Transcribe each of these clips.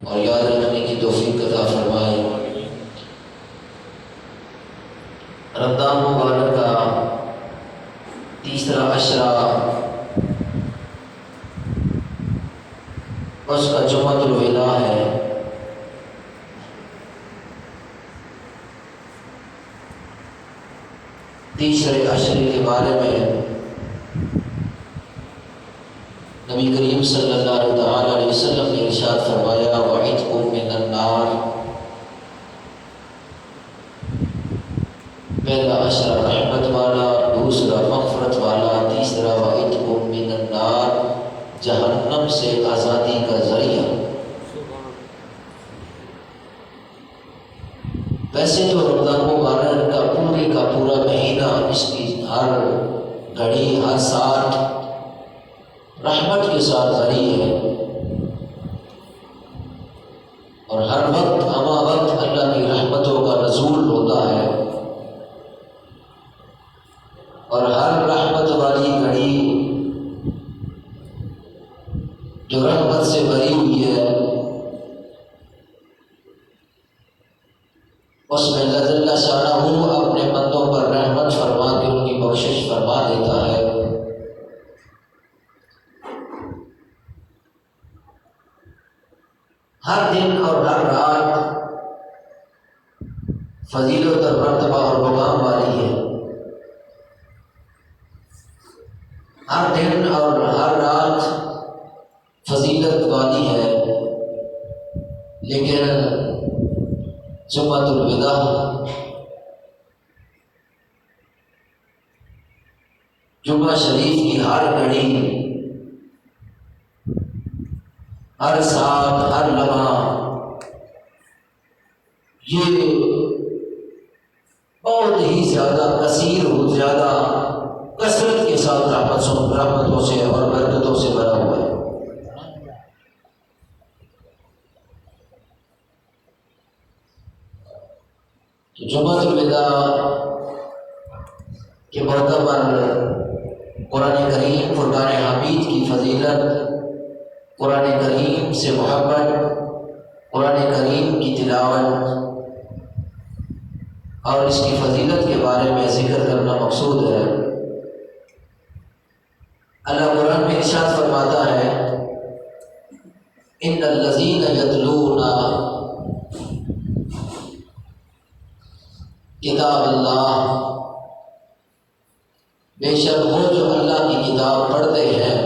اور یاد رکھنے کی توفیق عطا فرمائے۔ رمضان مبارک کا تیسرا عشرہ، اس کا جمعۃ الوداع ہے۔ تیسرے عشرے کے بارے میں نبی کریم صلی اللہ تعالی علیہ وسلم نے ارشاد فرمایا وَعِتْقٌ مِّنَ النَّارِ، پہلا عشرہ رحمت والا، دوسرا مغفرت والا، تیسرا وَعِتْقٌ مِّنَ النَّارِ، جہنم سے آزادی کا ذریعہ۔ ویسے تو رمضان مبارک کا پورا مہینہ، اس کی ہر گھڑی، ہر ساتھ رحمت کے ساتھ بھری ہے، اور ہر وقت ہمہ وقت اللہ کی رحمتوں کا نزول ہوتا ہے، اور ہر رحمت والی گھڑی جو رحمت سے بھری ہوئی ہے، اس میں اللہ جل شانہ اپنے بندوں پر رحمت فرما کے ان کی بخشش فرما دیتا ہے۔ ہر دن اور ہر رات فضیلت اور مرتبہ اور مقام والی ہے۔ ہر دن اور ہر رات فضیلت والی ہے، لیکن جمعۃ الوداع، جمعہ شریف کی ہر گھڑی، ہر ساتھ، ہر لمحہ، یہ بہت ہی زیادہ کثیر ہو، زیادہ کثرت کے ساتھ رحمتوں سے اور برکتوں سے بھرا ہوا ہے۔ تو جمعۃ الوداع کے موقع پر قرآن کریم، فرقان حمید کی فضیلت، قرآن کریم سے محبت، قرآن کریم کی تلاوت اور اس کی فضیلت کے بارے میں ذکر کرنا مقصود ہے۔ اللہ قرآن میں ارشاد فرماتا ہے ان الذین یتلون کتاب اللہ، بے شک وہ جو اللہ کی کتاب پڑھتے ہیں،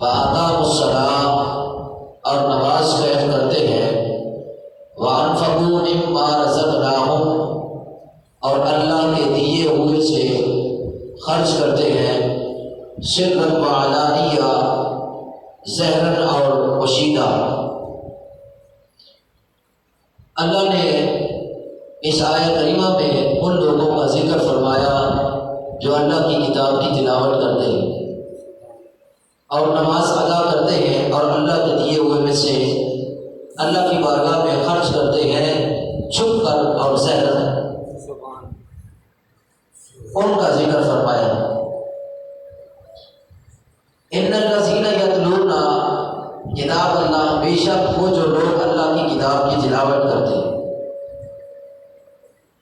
وَأَقَامُوا الصَّلَاةَ، اور نماز قائم کرتے ہیں، وَأَنفَقُوا مِمَّا رَزَقْنَاهُمْ، اور اللہ کے دیے ہوئے سے خرچ کرتے ہیں، سِرًّا وَعَلَانِيَّةً، ظاہراً اور پوشیدہ۔ اللہ نے اس آیت کریمہ میں ان لوگوں کا ذکر فرمایا جو اللہ کی کتاب کی تلاوت کرتے ہیں اور نماز ادا کرتے ہیں، اور اللہ کے دیے ہوئے میں سے اللہ کی بارگاہ میں خرچ کرتے ہیں، چھپ کر اور ظاہراً۔ ان کا ذکر فرمایا ان الذین یتلون کتاب اللہ، بے شک وہ جو لوگ اللہ کی کتاب کی تلاوت کرتے ہیں۔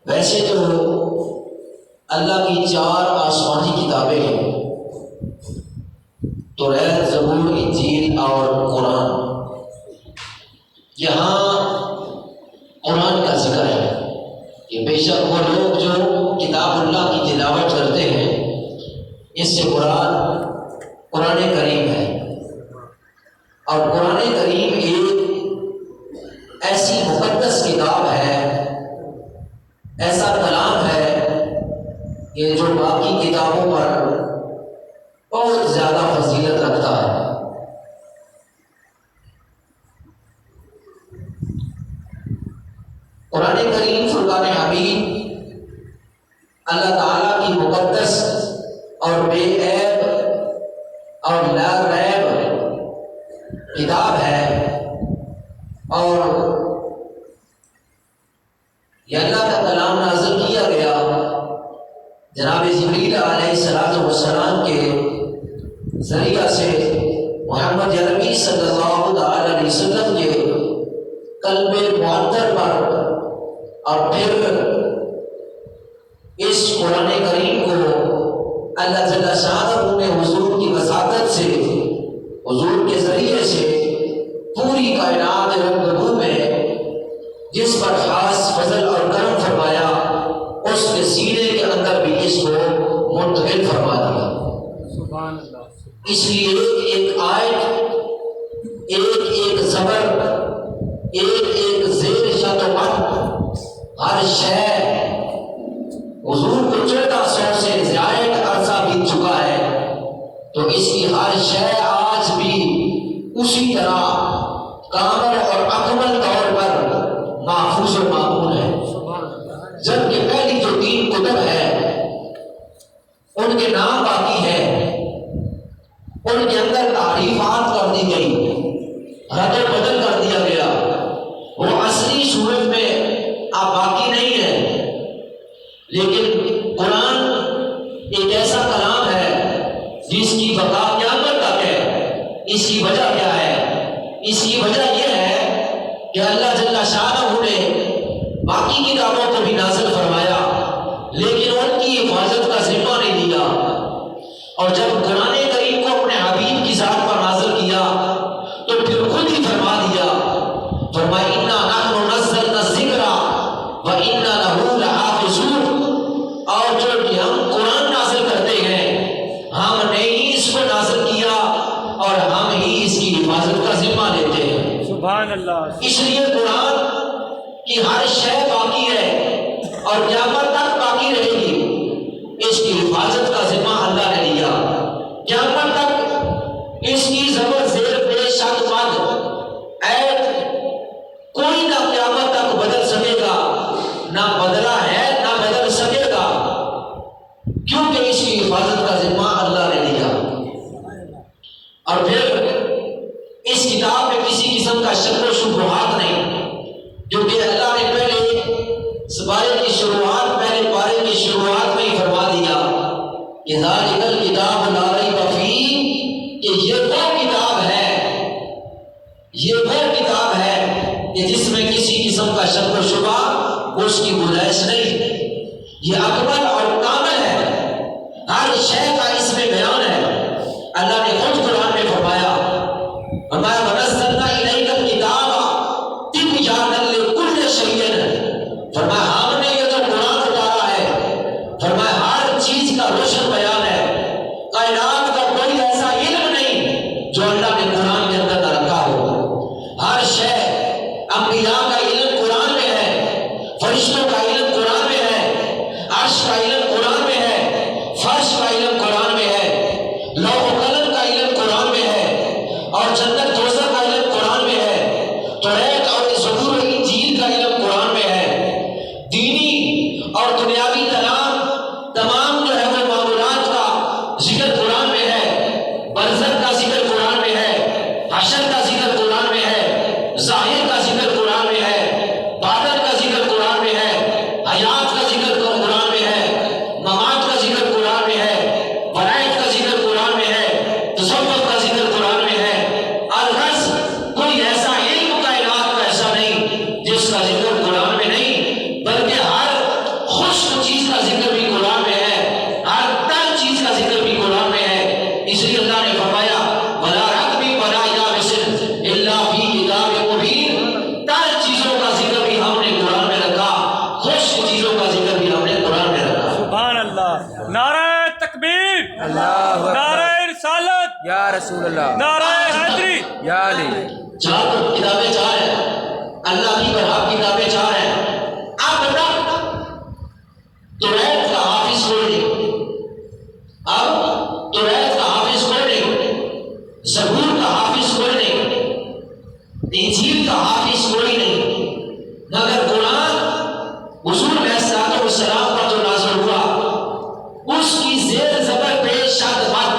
ویسے تو اللہ کی 4 آسمانی کتابیں ہیں، توریت، زبور، انجیل اور قرآن۔ یہاں قرآن کا ذکر ہے کہ بے شک وہ لوگ جو کتاب اللہ کی تلاوت کرتے ہیں، اس سے قرآن کریم ہے، اور قرآن کریم ایک ایسی مقدس کتاب ہے، ایسا کلام ہے کہ جو باقی کتابوں پر بہت زیادہ فضیلت رکھتا ہے۔ قرآن کریم، فرقان حمید، اللہ تعالیٰ کی مقدس اور بے عیب اور لا ریب کتاب ہے، اور یہ اللہ کا کلام نازل کیا گیا جناب جبریل علیہ السلام کے ذریعہ سے محمد عربی صلی اللہ علیہ وسلم کے قلب معطر پر اور پھر اس قرآن کریم کو اللہ جل شانہ نے حضور کی وساطت سے، حضور کے ذریعے سے پوری کائنات رنگبو میں جس پر خاص فضل اور کرم فرمایا، اس کے سینے کے اندر بھی اس کو منتقل فرما دیا۔ سبحان اللہ۔ اس لیے ایک آیت، ایک زبر، ایک زیر شد و مد، ہر شے حضور کو 1400 سے زائد عرصہ بیت چکا ہے، تو اس کی ہر شے آج بھی اسی طرح کامل اور اکمل طور پر محفوظ و معمول ہے۔ جبکہ پہلی جو 3 کتب ہے ان کے نام باقی ہے، ان کے اندر تعریفات کر دی گئی، رد و بدل کر دیا گیا، وہ اصلی صورت میں اب باقی نہیں ہے۔ لیکن قرآن ایک ایسا کلام ہے جس کی بقا قیامت تک ہے۔ اس کی وجہ کیا ہے؟ اس کی وجہ یہ ہے کہ اللہ جل شانہ نے باقی کتابوں کو بھی نازل فرمایا، لیکن ان کی حفاظت کا ذمہ نہیں دیا، اور جب قرآن کریم کو اپنے حبیب کی ذات پر نازل کیا تو پھر خود ہی فرما دیا، فرمایا انا نحن نزلنا الذکر وانا لہ لحافظون، اور جو کہ ہم قرآن نازل کرتے ہیں ہم نے ہی اس کو نازل کیا اور ہم ہی اس کی حفاظت کا ذمہ لیتے ہیں۔ سبحان اللہ۔ اس لیے قرآن کی ہر شے باقی ہے اور قیامت تک باقی رہے گی۔ اس کی حفاظت کا ذمہ اللہ نے لیا، قیامت تک اس کی زبر زیر پیش شد مد عید کوئی نہ قیامت تک بدل سکے گا، نہ بدلا ہے نہ بدل سکے گا، کیونکہ اس کی حفاظت کا ذمہ اللہ نے لیا۔ اور پھر اس کتاب میں کسی قسم کا شک و شبہات نہیں، کیونکہ اللہ نے پہلے پارے کی شروعات میں ہی فرما دیا کہ ذالک الکتاب لا ریب فیہ، کہ یہ وہ کتاب ہے کہ جس میں کسی قسم کا شک و شبہ اس کی گنجائش نہیں، یہ اکمل اور کامل ہے، ہر شے کا اس میں بیان ہے۔ اللہ نے خود قرآن میں فرمایا وَنَزَّلْنَا إِلَيْكَ الْكِتَابَ تِبْيَانًا لِكُلِّ شَيْءٍ، فرمایا ہم نے یہ جو قرآن اتارا ہے، فرمایا ہر چیز کا روشن بیان ہے، کائنات کا کوئی ایسا علم نہیں جو اللہ نے قرآن کے اندر نہ رکھا ہو، ہر شے، انبیاء کا علم قرآن میں ہے، فرشتوں کا علم قرآن میں ہے، عرش کا علم قرآن میں ہے، فرش کا علم قرآن میں ہے، لوح و قلم کا علم قرآن میں ہے، اور جنت دوزخ کا علم قرآن میں ہے، توریت اور زبور و انجیل کا علم قرآن میں ہے، دینی اور دنیاوی تمام جو ہے وہ معمولات کا ذکر قرآن میں ہے، برزخ کا ذکر قرآن میں ہے، حشر کا ذکر قرآن میں ہے، ظاہر کا ذکر قرآن میں ہے، بادل کا ذکر قرآن میں ہے، حیات کا ذکر قرآن میں ہے، ممات کا ذکر قرآن میں ہے، برائت کا ذکر قرآن میں ہے، تصوف کا ذکر قرآن میں ہے۔ الغرض کوئی ایسا علم کائنات کا ایسا نہیں جس کا ذکر قرآن میں نہیں، بلکہ ہر خشک چیز کا ذکر بھی قرآن میں ہے، ہر تر چیز کا ذکر بھی قرآن میں ہے۔ اس لیے اللہ نے فرمایا وَلَا رَطْبٍ وَلَا يَابِسٍ إِلَّا فِي كِتَابٍ مُبِينٍ، تر چیزوں کا ذکر بھی ہم نے قرآن میں رکھا، خشک چیزوں کا ذکر بھی ہم نے قرآن میں رکھا۔ سبحان اللہ۔ نعرہ تکبیر، اللہ نعرہ رسالت، یا رسول اللہ، نعرہ حیدری۔ یا علی۔ چار کتابیں چار ہیں، اللہ کی برحق کتابیں چار ہیں۔ اب تک توریت کا حافظ کوئی نہیں، اب توریت کا حافظ کوئی نہیں، زبور کا حافظ کوئی نہیں، انجیل کا حافظ کوئی نہیں، مگر قرآن حضور علیہ الصلوۃ والسلام پر جو نازل ہوا اس کی زیر زبر پیش شد مد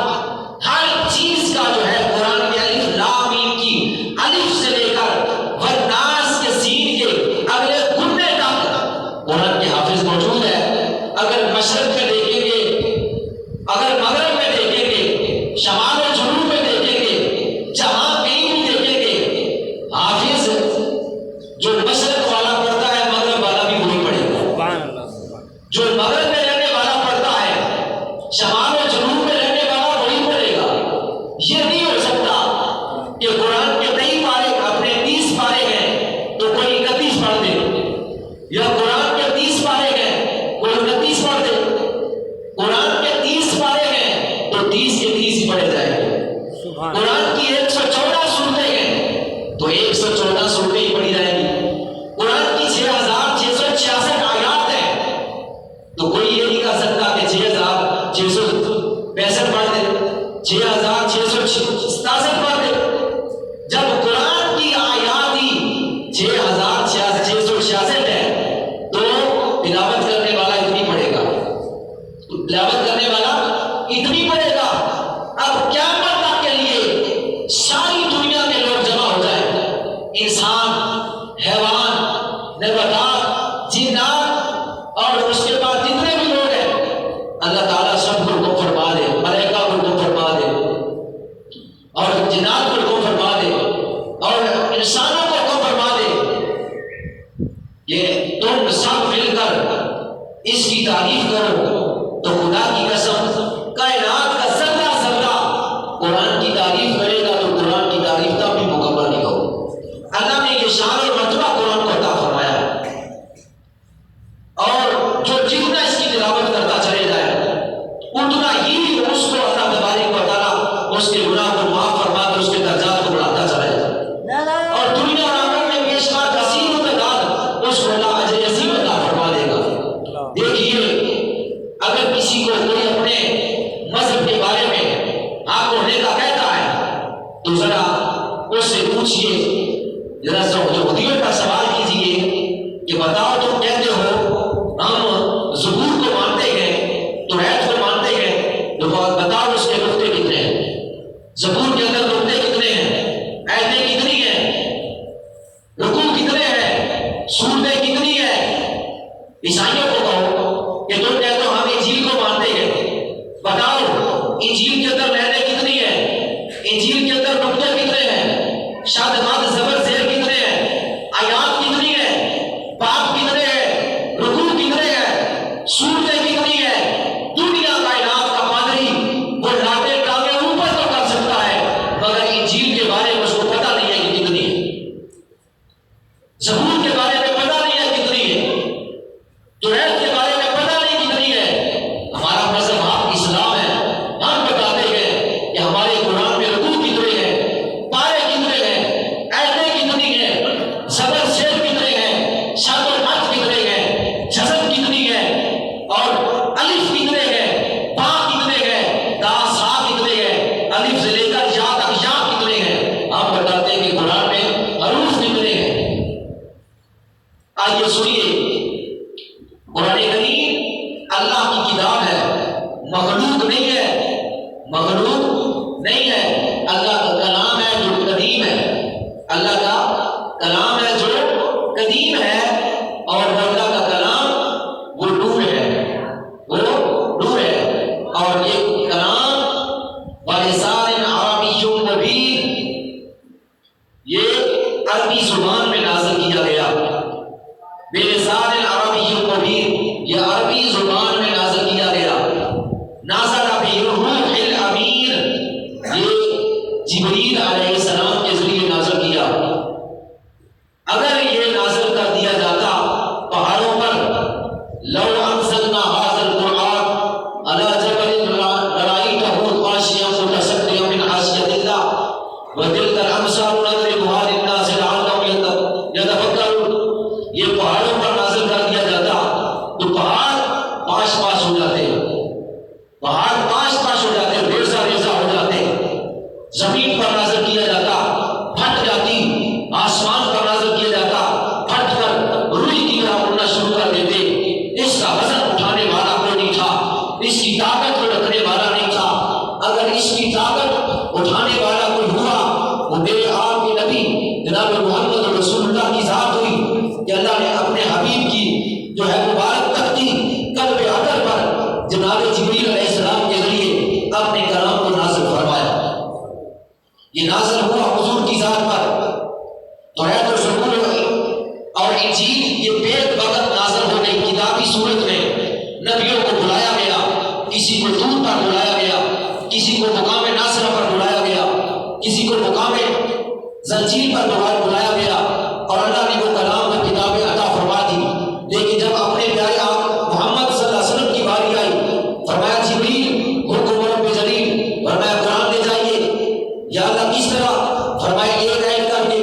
ہر چیز کا جو ہے قرآن کے الف لام میم کی الف سے لے کر والناس کے سین کے اگلے گنے تک قرآن کے حافظ موجود ہے۔ اگر مشرق میں دیکھیں گے، اگر مغرب میں دیکھیں گے، شمال و جنوب میں دیکھیں گے، جہاں کہیں بھی دیکھیں گے، 114 صورتیں ہی پڑھی جائیں گی. قرآن کی 6666 آیات ہیں. تو کوئی یہ نہیں کہہ سکتا کہ 6665 پڑھ دے, 6667 پڑھ دے. جب قرآن کی آیات ہی 6666 ہے تو تلاوت کرنے والا اتنی پڑھے گا, تلاوت کرنے والا اتنی پڑھے گا. اب کیا پڑھتا کے لیے ساری دنیا کے لوگ جمع ہو جائیں, انسان, حیوان, نباتات, جنات اور اس کے بعد جتنے بھی لوگ ہیں, اللہ تعالیٰ سب کو حکم فرما دے, ملائکہ کو حکم فرما دے اور جنات کو حکم فرما دے اور انسانوں کو حکم فرما دے کہ تم سب مل کر اس کی تعریف کرو. تو خدا کی قسم کائنات کا ذرہ ذرہ قرآن کی تعریف کرے گا تو قرآن کی تعریف تب بھی مکمل نہیں ہوگی. اللہ نے یہ شان اور مرتبہ قرآن کو عطا فرمایا ہے, اور جو جتنا اس کی تلاوت کرتا چلے جائے اتنا ہی اس کو اللہ تبارک و تعالیٰ اس کے گناہ کو معاف فرما کر اس کے درجات کو بڑھاتا چلا جائے, اور دنیا اور آخرت میں بے شمار کثیر و تعداد اس کو اللہ اجر عظیم عطا فرما دے گا. دیکھیے, اگر کسی کو کوئی اپنے مذہب کے بارے میں حق ہونے کا کہتا ہے تو ذرا اس سے پوچھئے, ذرا یہودیوں کا سوال کیجئے کہ بتاؤ تم کہتے ہو ہم ظہور کو مانتے ہیں, توحید کو مانتے ہیں, تو بتاؤ اس کے نقطے کتنے ہیں, زبور کے اندر نقطے کتنے ہیں, آیتیں کتنی ہیں, رکوع کتنے ہیں, سورتیں کتنی ہیں. عیسائیوں کو کہو کہ تم کہتے ہو ہم انجیل کو مانتے ہیں, بتاؤ انجیل کے اندر لہریں کتنی ہیں, انجیل کے اندر نقطے کتنے ہیں, شاد ماد زبر زیر کتنے ہیں, آیات کتنی ہیں, باب کتنے ہیں, رکوع کتنے ہیں, سورتیں کتنی ہیں. دنیا کائنات کا پادری وہ لاٹیں ٹانگیں اوپر تو کر سکتا ہے مگر انجیل کے بارے میں اس کو پتہ نہیں ہے کہ کتنی ہے, زبور کے بارے میں پتہ نہیں ہے کتنی ہے, توحید کے بارے میں پتہ نہیں کتنی ہے. ہمارا مذہب آپ اسلام ہے, ہم بتاتے ہیں کہ ہمارے قرآن میں رکوع کتنے ہیں, پارے کتنے ہیں, آیتیں کتنی ہیں, زبر زیر کتنے ہیں, شد و مد کتنے ہیں, جزم کتنی ہے, اور الف کتنے ہیں, با کتنے ہیں, تا سا کتنے ہیں, الف سے لے کر یا تک یا کتنے ہیں. ہم بتاتے ہیں کہ قرآن میں حروف کتنے ہیں. آئیے سنیے, قرآن کریم اللہ کی کتاب ہے, مخلوق نہیں ہے, مخلوق نہیں ہے. اللہ کا کلام ہے جو قدیم ہے, اللہ کا کلام ہے جو قدیم ہے, اور وہ اللہ کا کلام وہ نور ہے, وہ نور ہے. اور یہ کلام بلسان عربی مبین, یہ عربی زبان میں نازل کیا گیا. بلسان عربی مبین, یہ عربی زبان میں نازل کیا گیا. نازل به الروح الامین, یہ جبریل علیہ السلام کے ذریعے نازل کیا. اگر یہ نازل کر دیا جاتا پہاڑوں پر, لو انزلنا هذا القرآن على جبل لرأيته خاشعا متصدعا من خشية الله وتلك الأمثال نضربها للناس لعلهم يتفکرون. یہ پہاڑوں پر نازل کر دیا جاتا تو پہاڑ پاش پاش ہو جاتے, پہاڑ پاش پاش ہو جاتے, ریزہ ریزہ ہو جاتے. زمین پر نازل کیا جاتا پھٹ جاتی, آسمان پر نازل کیا جاتا پھٹ کر روئی کی طرح اڑنا شروع کر دیتے. اس کا وزن اٹھانے والا کوئی نہیں تھا, اس کی طاقت کو رکھنے والا نہیں تھا. اگر اس کی طاقت اٹھانے والا کوئی ہوا وہ میرے آپ کے نبی جناب محمد رسول اللہ کی ذات ہوئی کہ اللہ نے اپنے حبیب کی جو ہے مبارک تختی قلب عدل پر جناب جبریل علیہ السلام کے ذریعے اپنے کلام کو نازل فرمایا. یہ نازل ہوا حضور کی ذات پر. توحید و زبور اور انجیل یہ بیک وقت نازل ہو گئی کتابی صورت میں. نبیوں کو بلایا گیا, کسی کو دور پر بلایا گیا, کسی کو مقام ناصرہ پر بلایا گیا, کسی کو مقام زنجیر پر بلایا گیا, اور اللہ نے وہ کلام اور کتابیں عطا فرما دی. لیکن جب اپنے پیارے آپ محمد صلی اللہ علیہ وسلم کی باری آئی, فرمایا جبریل حکم رب جلیل, فرمایا قرآن لے جائیے. یا اللہ کس طرح, فرمایا ایک آیت کر کے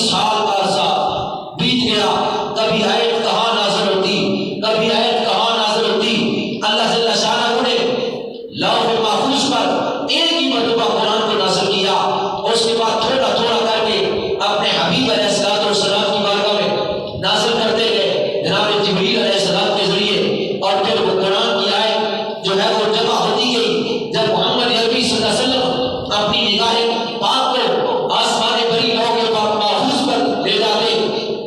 سال کا عرصہ بیت گیا، کبھی آیت کہاں نازل ہوتی، کبھی آیت کہاں نازل ہوتی۔ اللہ جل شانہ نے لوح محفوظ پر ایک ہی مرتبہ قرآن کو نازل کیا، اور اس کے بعد تھوڑا تھوڑا کر کے اپنے حبیب علیہ الصلوۃ والسلام کی بارگاہ میں نازل کرتے گئے جناب جبریل علیہ السلام کے ذریعے، اور پھر وہ قرآن کی آیت جو ہے وہ جمع ہوتی گئی۔ جب محمد عربی صلی اللہ علیہ وسلم اپنی نگاہ پاک کو آسمان بری لوح محفوظ پر لے جاتے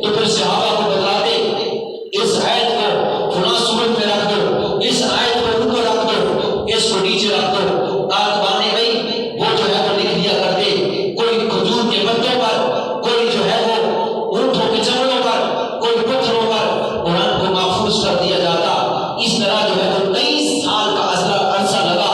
تو پھر صحابہ کو بتلاتے اس آیت کو فلاں سورت میں رکھ دو، اس آیت کو اوپر رکھ دو، اس کو نیچے رکھ دو۔ کاتبان بھائی وہ جو ہے وہ لکھ دیا کرتے، کوئی کھجور کے پتوں پر، کوئی جو ہے وہ اونٹوں کے چمڑوں پر، کوئی پتھروں پر قرآن کو محفوظ کر دیا جاتا۔ اس طرح جو ہے وہ 23 سال کا عرصہ لگا۔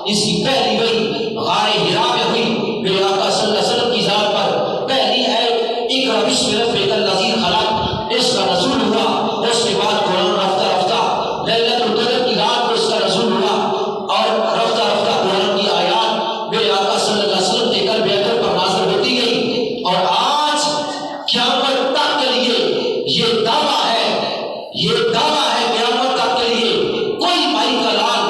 اس کی پہلی وحی غار حرا میں ہوئی، میرے آقا صلی اللہ علیہ وسلم کی ذات پر پہلی آیت اقرأ بسم ربک الذی خلق اس کا نزول ہوا۔ اس کے بعد قرآن رفتہ رفتہ لیلۃ القدر کی رات کو اس کا نزول ہوا، اور رفتہ رفتہ قرآن کی آیات میرے آقا صلی اللہ علیہ وسلم کے قلب اطہر پر نازل ہوتی گئی، اور آج قیامت تک کے لیے یہ دعویٰ ہے، یہ دعویٰ ہے قیامت تک کے لیے کوئی بھائی کا لال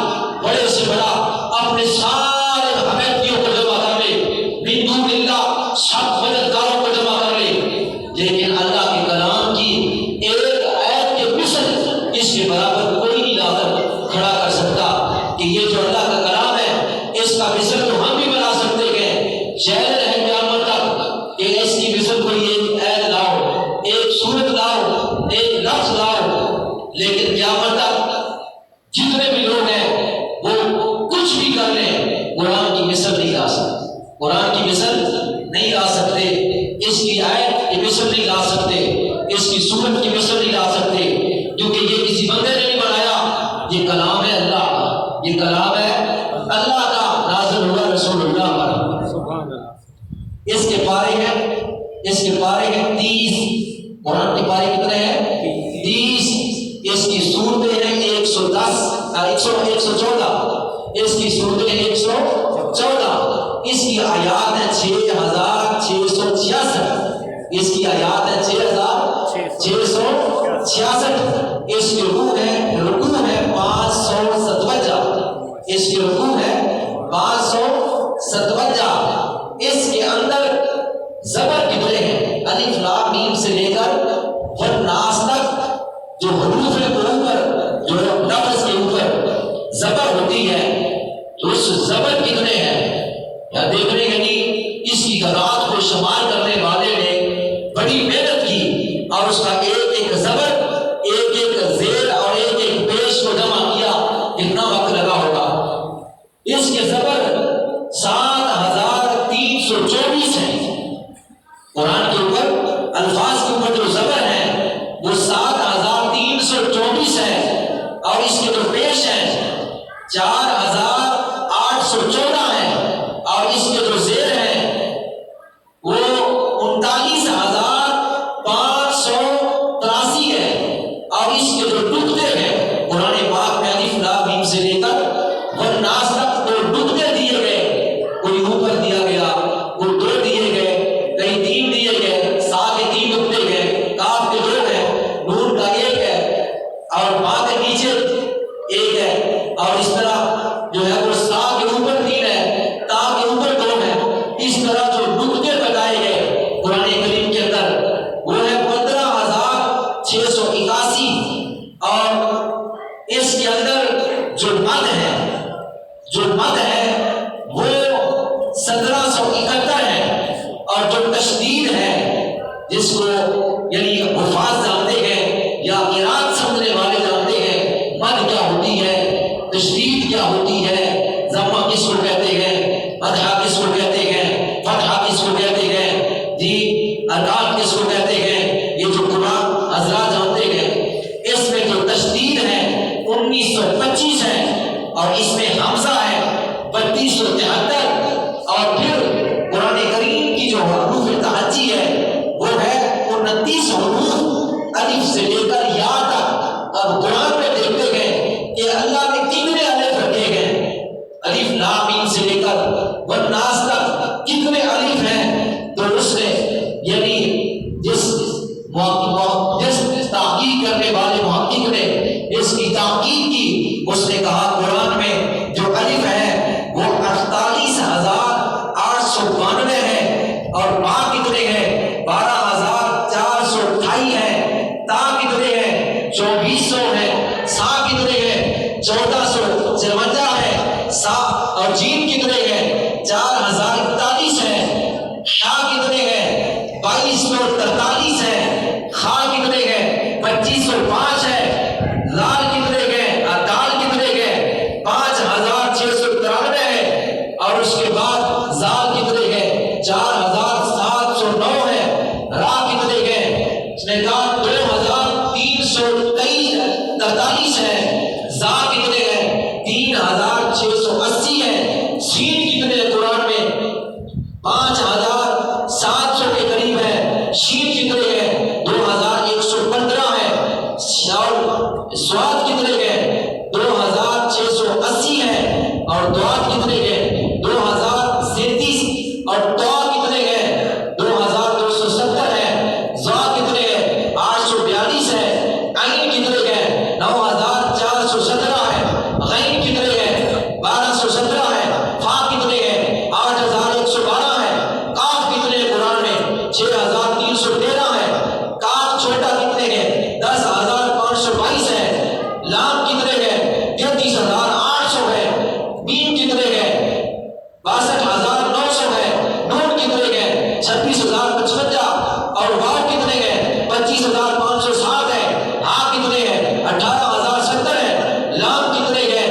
بڑے سے بڑا اپنے سارے حمیتیوں کو جمع کر لے، من دون اللہ سب مددگاروں کو جمع کر لے، لیکن اللہ کے کلام کی ایک آیت کے مثل اس کے برابر کوئی نہیں لا کر کھڑا کر سکتا کہ یہ جو اللہ کا کلام ہے اس کا مثل تو ہم بھی بنا سکتے ہیں۔ چیلنج ہے قیامت تک کہ اس کی مثل کوئی ایک آیت لاؤ، ایک سورت لاؤ، ایک لفظ لاؤ، لیکن قیامت تک جتنے بھی لوگ ہیں وہ کچھ بھی کر لیں، قرآن کی مثل نہیں لا سکتے، قرآن کی مثل نہیں لا سکتے، اس کی آیت کی مثل نہیں لا سکتے، اس کی سورت کی مثل نہیں لا سکتے، کیونکہ یہ کسی بندے نے نہیں بنایا، یہ کلام ہے اللہ کا، یہ کلام ہے اللہ کا، نازل ہوا رسول اللہ پر۔ سبحان اللہ۔ اس کے پارے ہیں 30، قرآن کے پارے کتنے ہیں؟ 30۔ اس کی صورتیں ہیں 114، اس کی صورتیں ہیں 114، اس کی آیات ہیں 6666، اس کی آیات ہیں 6666، اس کی رکوع ہے 557، اس کی رکوع ہے 557۔ اس کے اندر زبر کتنے ہیں؟ الف لام میم سے لے کر والناس تک جو حروف کے اوپر، جو لفظ کے اوپر زبر ہوتی ہے، تو اس زبر کتنے ہیں یا دیکھنے کے لیے اس کی قرآن کو شمار کرنے والے نے بڑی محنت کی، اور اس کا ایک ایک زبر، ایک ایک زیر اور ایک ایک پیش کو جمع کیا، کتنا وقت لگا ہوگا؟ اس کے زبر 7324 ہیں۔ قرآن کے اوپر الفاظ کے اوپر جو زبر ہیں وہ 7324 ہے، اور اس کے جو پیش ہیں 4814 ہیں، اور اس کے جو زیر ہیں وہ 39583 ہے، اور اس کے جو نقطے ہیں قرآن پاک میں الف لام میم سے لے کر والناس تک دو نقطے دیے گئے، کوئی اوپر دیا گیا، کوئی 2 دیے گئے، کہیں 3 دیے گئے، سا کے 3 نقطے گئے، کاف کے 2 ہیں، نون کا 1 ہے، اور با کے نیچے 1 ہے، اور اس طرح جو ہے وہ سا کے اوپر 3 ہے، تا کے اوپر 2 ہے۔ اس طرح جو نقطے بتائے گئے قرآن کریم کے اندر وہ ہے 15681، اور اس کے اندر جو مد ہے وہ 1771 ہے، اور جو تشدید ہے جس کو یعنی حفاظ جانتے ہیں یا قرآن سمجھنے والے جانتے ہیں مد کیا ہوتی ہے، تشدید کیا ہوتی ہے، ضمہ کس کو کہتے ہیں، فتحہ کس کو کہتے ہیں، فتحہ کس کو کہتے ہیں، جی ارکان کس کو کہتے ہیں، یہ جو قرآن حضرات جانتے ہیں۔ اس میں جو تشدید ہے 1925 ہے، اور اس میں حمزہ ہے 3273، اور پھر قرآن کریم کی جو حروف تہجی ہے وہ ہے 29 حروف الف سے لے کر یا تک۔ اب قرآن میں دیکھتے ہیں کہ اللہ نے کتنے الف رکھے گئے، الف لام میم سے لے کر والناس تک کتنے الف ہیں، تو اس نے یعنی جس تحقیق کرنے والے محقق نے اس کی تحقیق کی، اس نے کہا قرآن میں جو الف ہے وہ 48,892 ہے، اور با کتنے ہیں 12,428 ہے، تا کتنے ہیں 2400 ہے، سا کتنے ہیں 1453 ہے، سا اور جیم کتنے ہیں 4041 ہے، شا کتنے ہیں 2243 ہے، خا کتنے ہیں 2505 ہے، لال کتنے ہیں دال کتنے ہیں 5693 ہے، اور اس کے بعد زال کتنے ہیں 4709 ہے، را کتنے ہیں اس نے کہا 2343 ہے، زا کتنے ہیں 3680 ہے، سین کتنے ہیں قرآن میں 5700 کے قریب ہے، شین کتنے ہیں 2115 ہے، سواد کتنے ہیں 2680 ہے، اور دوات کتنے ہیں 2037، اور تو کتنے ہیں 2270 ہے، زا کتنے ہیں 842 ہے، عین کتنے ہیں 9417 ہے، غین کتنے ہیں 1217 ہے، فا کتنے ہیں 8112 ہے، کاف کتنے ہیں قرآن میں 6313 ہے، کاف چھوٹا کتنے ہیں 10522 ہے، لام کتنے ہیں 33800 ہے، میم کتنے ہیں 62900 ہے، نون کتنے ہیں 26055، اور واو کتنے ہیں 25560 ہے، ہا کتنے ہیں 18070 ہے، لام کتنے ہیں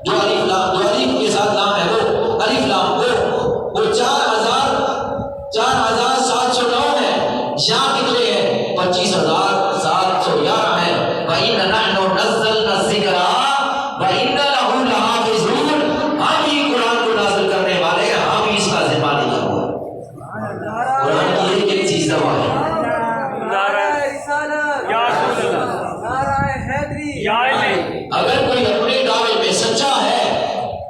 جو الف کے ساتھ لام ہے وہ الف لام وہ 4709 ہے، یا کتنے ہیں 25711 ہے، وَإِنَّ نَحْنُ نَزَّلْنَا الذِّكْرَ وَإِنَّ لَهُ لَحَافِظُونَ، ہم ہی قرآن کو نازل کرنے والے ہیں، ہم ہی اس کا ذمہ لیا ہوا ہے۔ قرآن کی ایک ایک چیز دوا ہے۔ یا رسول اللہ، یا علی، اگر کوئی اپنے دعوے میں سچا ہے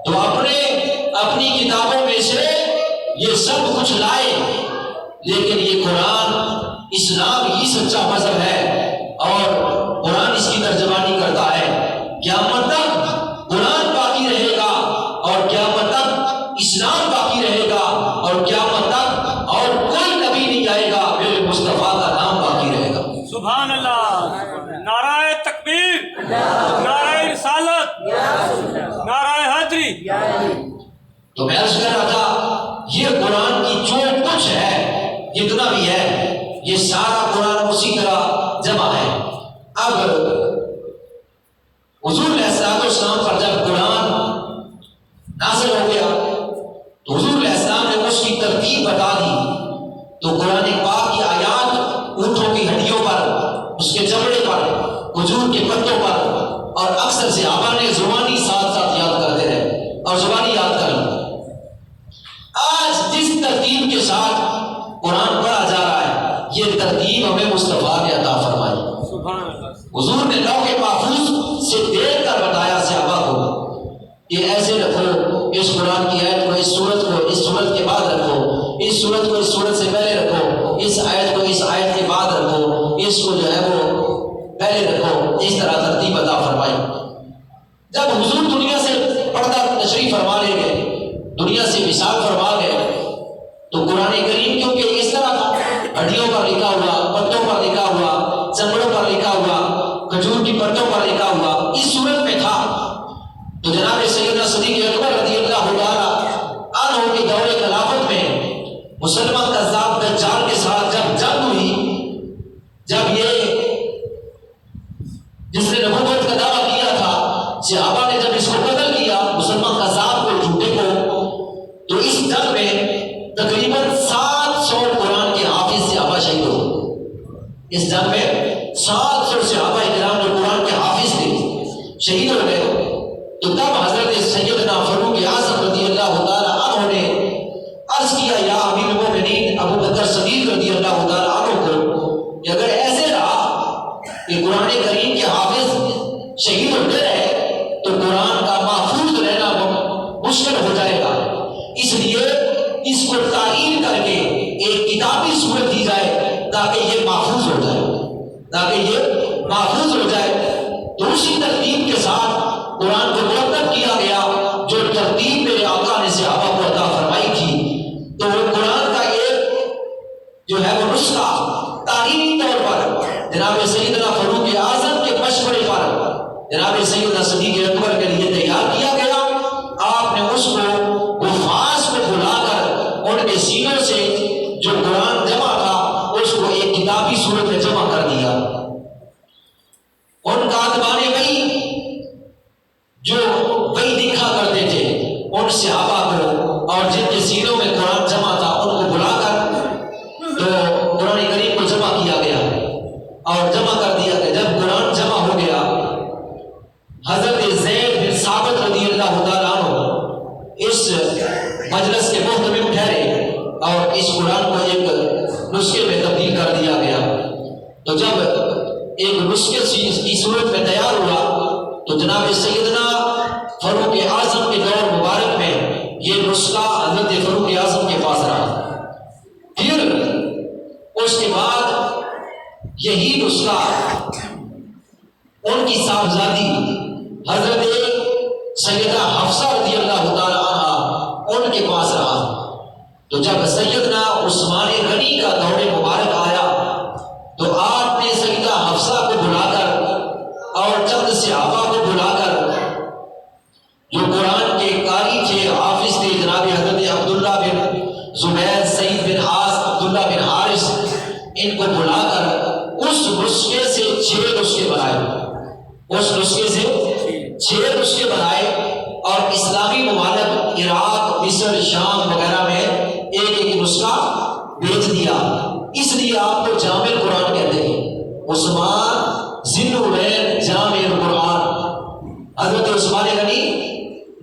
تو اپنی کتابوں میں سے یہ سب کچھ لائے، لیکن یہ قرآن اسلام ہی سچا مذہب ہے، اور قرآن اس کی ترجمانی کرتا ہے۔ قیامت تک قرآن باقی رہے گا، اور قیامت تک اسلام باقی رہے گا، اور قیامت تک اور کوئی نبی نہیں آئے گا، میرے مصطفیٰ کا نام باقی رہے گا۔ سبحان اللہ، نعرہ تکبیر، نعرہ رسالت، نعرہ حیدری۔ تو میں عرض کر رہا تھا یہ قرآن کی جو کچھ ہے جتنا بھی ہے یہ سارا قرآن اسی طرح جمع ہے۔ اب حضور علیہ السلام پر جب قرآن نازل ہو گیا تو حضور علیہ السلام نے اس کی ترتیب بتا دی، تو قرآن پاک کی آیات اونٹوں کی ہڈیوں پر، اس کے چمڑے پر، کھجور کے پتوں پر، اور اکثر صحابہ نے زبانی ساتھ ساتھ یاد کرتے رہے اور زبانی یاد کر لی۔ آج جس ترتیب کے ساتھ قرآن پڑھا جا رہا ہے یہ ترتیب ہمیں مصطفیٰ نے عطا فرمائی۔ سبحان اللہ، حضور نے لوح محفوظ سے دیکھ کر بتایا صحابہ کو کہ ایسے رکھو، اس قرآن کی آیت کو اس سورت کو اس سورت کے بعد رکھو، اس سورت کو اس سورت سے پہلے رکھو، اس آیت کو اس آیت کے بعد رکھو، اس کو جو ہے وہ پہلے رکھو، اس طرح ترتیب عطا فرمائی۔ جب حضور دنیا سے پردہ تشریف فرما لے گئے، دنیا سے وصال فرما گئے، تو قرآن کریم کیونکہ اس طرح تھا، ہڈیوں پر لکھا ہوا، پتوں پر لکھا ہوا، چمڑوں پر لکھا ہوا، کھجور کی پتوں پر لکھا ہوا، اس صورت میں تھا، تو جناب سیدنا صدیق اکبر رضی اللہ تعالیٰ عنہ کے دور خلافت میں مسلمان کذاب دجال کے ساتھ جب جنگ ہوئی، جب یہ جس نے نبوت کا دعویٰ کیا تھا صحابہ نے جب اس کو قتل کیا، مسلمان کذاب کو، جھوٹے کو، تو اس جنگ میں تقریباً 700 قرآن کے حافظ صحابہ شہید ہو، اس جنگ میں 700 صحابہ اکرام جو قرآن کے حافظ تھے شہید ہو گئے۔ تو تب حضرت سیدنا فاروق اعظم رضی اللہ تعالیٰ عنہ نے عرض کیا یا امیر المومنین ابو بکر صدیق رضی اللہ تعالیٰ عنہ کو کہ اگر ایسے رہا کہ قرآن کریم کے حافظ شہید ہوتے رہے تو قرآن کا محفوظ رہنا مشکل ہو جائے گا، اس لیے اس کو تعین کر کے ایک کتابی صورت دی جائے تاکہ یہ محفوظ ہو جائے، تاکہ یہ محفوظ ہو جائے۔ تو اسی ترتیب کے ساتھ قرآن کو مرتب کیا گیا جو ترتیب میرے آقا نے صحابہ کو عطا فرمائی تھی۔ تو وہ قرآن کا ایک جو ہے وہ نسخہ تعلیمی طور پر جناب سیدنا فاروق اعظم کے مشورے پر جناب سیدنا صدیق اکبر کے لیے تیار کیا گیا۔ آپ نے اس کو حفاظ کو بلا کر ان کے سینوں سے جو قرآن جمع تھا اس کو ایک کتابی صورت میں جمع کر دیا۔ ان کاتبان وحی جو وحی دکھا کرتے تھے ان صحابہ کو اور جن کے سینوں میں قرآن جمع تھا ان کو بلا کر تو قرآن کریم کو جمع کیا گیا اور جمع کر دیا گیا۔ جب قرآن جمع ہو گیا حضرت زید بن ثابت رضی اللہ تعالیٰ عنہ اس مجلس کے محتمم ٹھہرے اور اس قرآن کو ایک نسخے میں تبدیل کر دیا گیا۔ تو جب ایک نسخے کی صورت میں تیار ہوا تو جناب سیدنا فاروق اعظم کے دور مبارک میں یہ نسخہ حضرت فاروق اعظم کے پاس رہا۔ پھر اس کے بعد یہی نسخہ ان کی صاحبزادی حضرت سیدہ حفصہ رضی اللہ تعالی عنہ ان کے پاس رہا۔ تو جب سیدنا عثمان غنی کا دور مبارک آیا تو آپ نے سیدہ حفصہ کو بلا کر اور چند صحابہ کو بلا کر جو قرآن کے قاری تھے حافظ تھے جناب حضرت عبداللہ بن زبیر، سعید بن عاص، عبداللہ بن حارث، ان کو بلا کر اس نسخے سے 6 نسخے بنائے، اس نسخے سے 6 نسخے بنائے اور اسلامی ممالک عراق، مصر، شام وغیرہ میں ایک ایک نسخہ بھیج دیا۔ اس لیے آپ کو جامع القرآن کہتے ہیں، عثمان ذی النورین جامع القرآن۔ حضرت عثمان غنی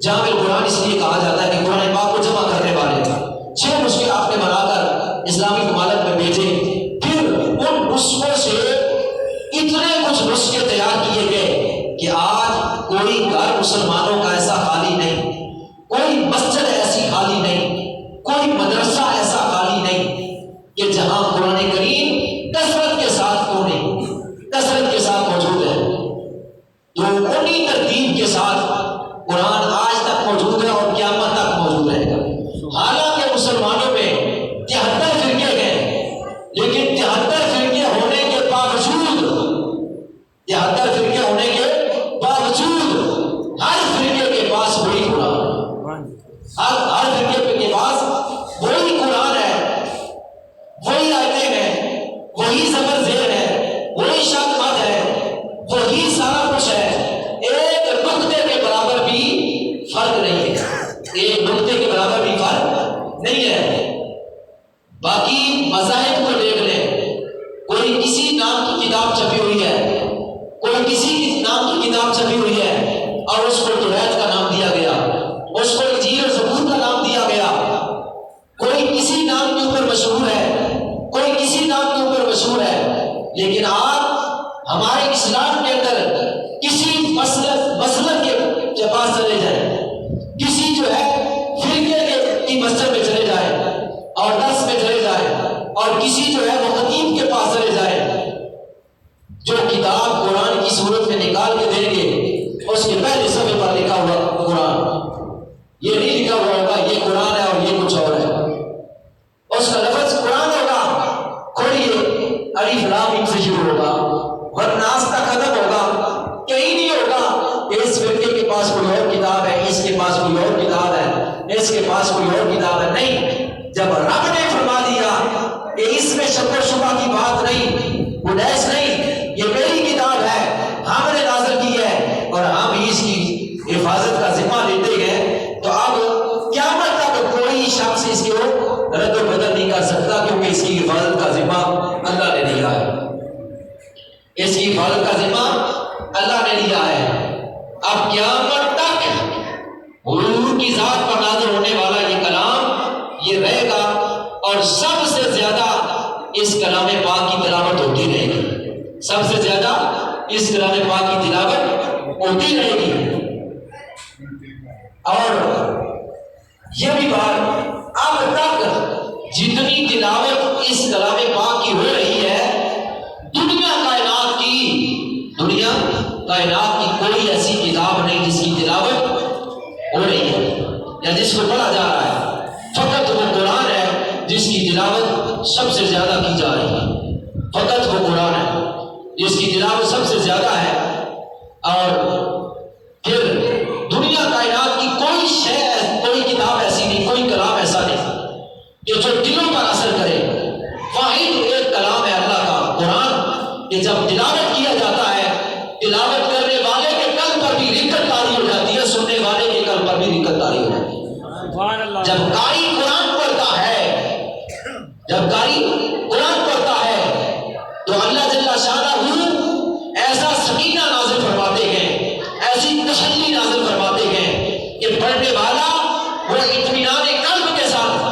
جامع القرآن اس لیے کہا جاتا ہے کہ قرآن پاک کو جمع کرنے والے تھے۔ 6 نسخے آپ نے بنا کر اسلامی ممالک میں بھیجے۔ پھر ان نسخوں سے اتنے کچھ نسخے تیار کیے گئے کہ آج کوئی گھر مسلمانوں کا ایسا خالی نہیں، کوئی مسجد ایسی خالی نہیں، کوئی مدرسہ ایسا خالی نہیں کہ جہاں قرآن کریم کثرت کے ساتھ کثرت کے ساتھ موجود ہے۔ تو انہی ترتیب کے ساتھ قرآن آج تک موجود ہے اور قیامت تک موجود رہے گا۔ حالانکہ مسلمانوں میں 73 فرقے ہیں، لیکن 73 فرقے ہونے کے باوجود 73 فرقے ہونے کے باوجود ہر فرقے کے پاس وہی قرآن ہے، ہر فرقے کے پاس وہی قرآن ہے، وہی آیتیں ہیں، وہی زبر زیر ہے، وہی شک مت ہے، وہی سارا کچھ ہے۔ ایک نقطے کے برابر بھی فرق نہیں ہے، ایک نقطے کے برابر بھی فرق نہیں ہے۔ باقی مذاہب کو دیکھ لیں، کوئی کسی نام کی کتاب چھپی ہوئی ہے، کوئی کسی نام کی کتاب چھپی ہوئی ہے اور اس کو توریت کا نام دیا گیا، اس کو انجیل اور زبور کا نام دیا گیا۔ کوئی کسی نام کے اوپر مشہور ہے، کوئی کسی نام کے اوپر مشہور ہے، لیکن آپ ہمارے اسلام کے اندر کسی مسلک کے پاس چلے جائیں، کسی جو ہے فرقے کی مسجد میں چلے جائیں اور درس میں چلے جائیں اور کسی جو ہے وہ خطیب کے پاس چلے جائیں، جو کتاب قرآن کی صورت میں نکال کے دیں گے اس کے پہلے صفحے پر لکھا ہوا قرآن، یہ نہیں لکھا ہوا ہوگا یہ قرآن ہے اور یہ کچھ اور ہے، اس کا لفظ قرآن ہوگا، کوئی الف لام میم سے شروع ہوگا، والناس تک ختم ہوگا، کہیں نہیں ہوگا کہ اس فرقے کے پاس کوئی اور کتاب ہے، اس کے پاس کوئی اور کتاب ہے، اس کے پاس کوئی اور کتاب ہے۔ نہیں، جب رب نے فرما دیا کہ اس میں شک و شبہ کی بات نہیں، گنیس نہیں، یہ میری کتاب ہے، ہم نے نازل کی ہے اور ہم اس کی حفاظت کا ذمہ لیتے ہیں، تو اب قیامت تک کوئی شخص اس کو رد و بدل نہیں کر سکتا، کیونکہ اس کی حفاظت کا ذمہ اللہ نے لیا ہے، اس کی حفاظت کا ذمہ اللہ نے لیا ہے۔ اب قیامت تک حضور کی ذات پر نازل ہونے والا یہ کلام یہ رہے گا اور سب سے زیادہ اس کلام پاک کی تلاوت ہوتی رہے گی، سب سے زیادہ اس کلام پاک کی تلاوت ہوتی رہے گی۔ اور یہ بھی بات اب تک جتنی تلاوت اس کلام پاک کی ہو رہی ہے کائنات کی کوئی ایسی کتاب نہیں جس کی تلاوت ہو رہی ہے یا جس کو پڑھا جا رہا ہے، فقط وہ قرآن ہے جس کی تلاوت سب سے زیادہ کی جا رہی ہے، فقط وہ قرآن ہے جس کی تلاوت سب سے زیادہ ہے۔ اور پھر دنیا کائنات کی کوئی شے، کوئی کتاب ایسی نہیں، کوئی کلام ایسا نہیں کہ جو دلوں پر اثر کرے۔ واحد ایک کلام ہے اللہ کا قرآن کہ جب تلاوت کیا جاتا ہے، تلاوت کرنے والے کے قلب پر بھی رکت طاری ہو جاتی ہے، سننے والے کے قلب پر بھی رکت طاری ہو جاتی ہے۔ سبحان اللہ۔ جب قاری قرآن پڑھتا ہے، جب قاری قرآن پڑھتا ہے تو اللہ جل شانہ ایسا سکینہ نازل فرماتے ہیں، ایسی تسلی نازل فرماتے ہیں کہ پڑھنے والا وہ اطمینان قلب کے ساتھ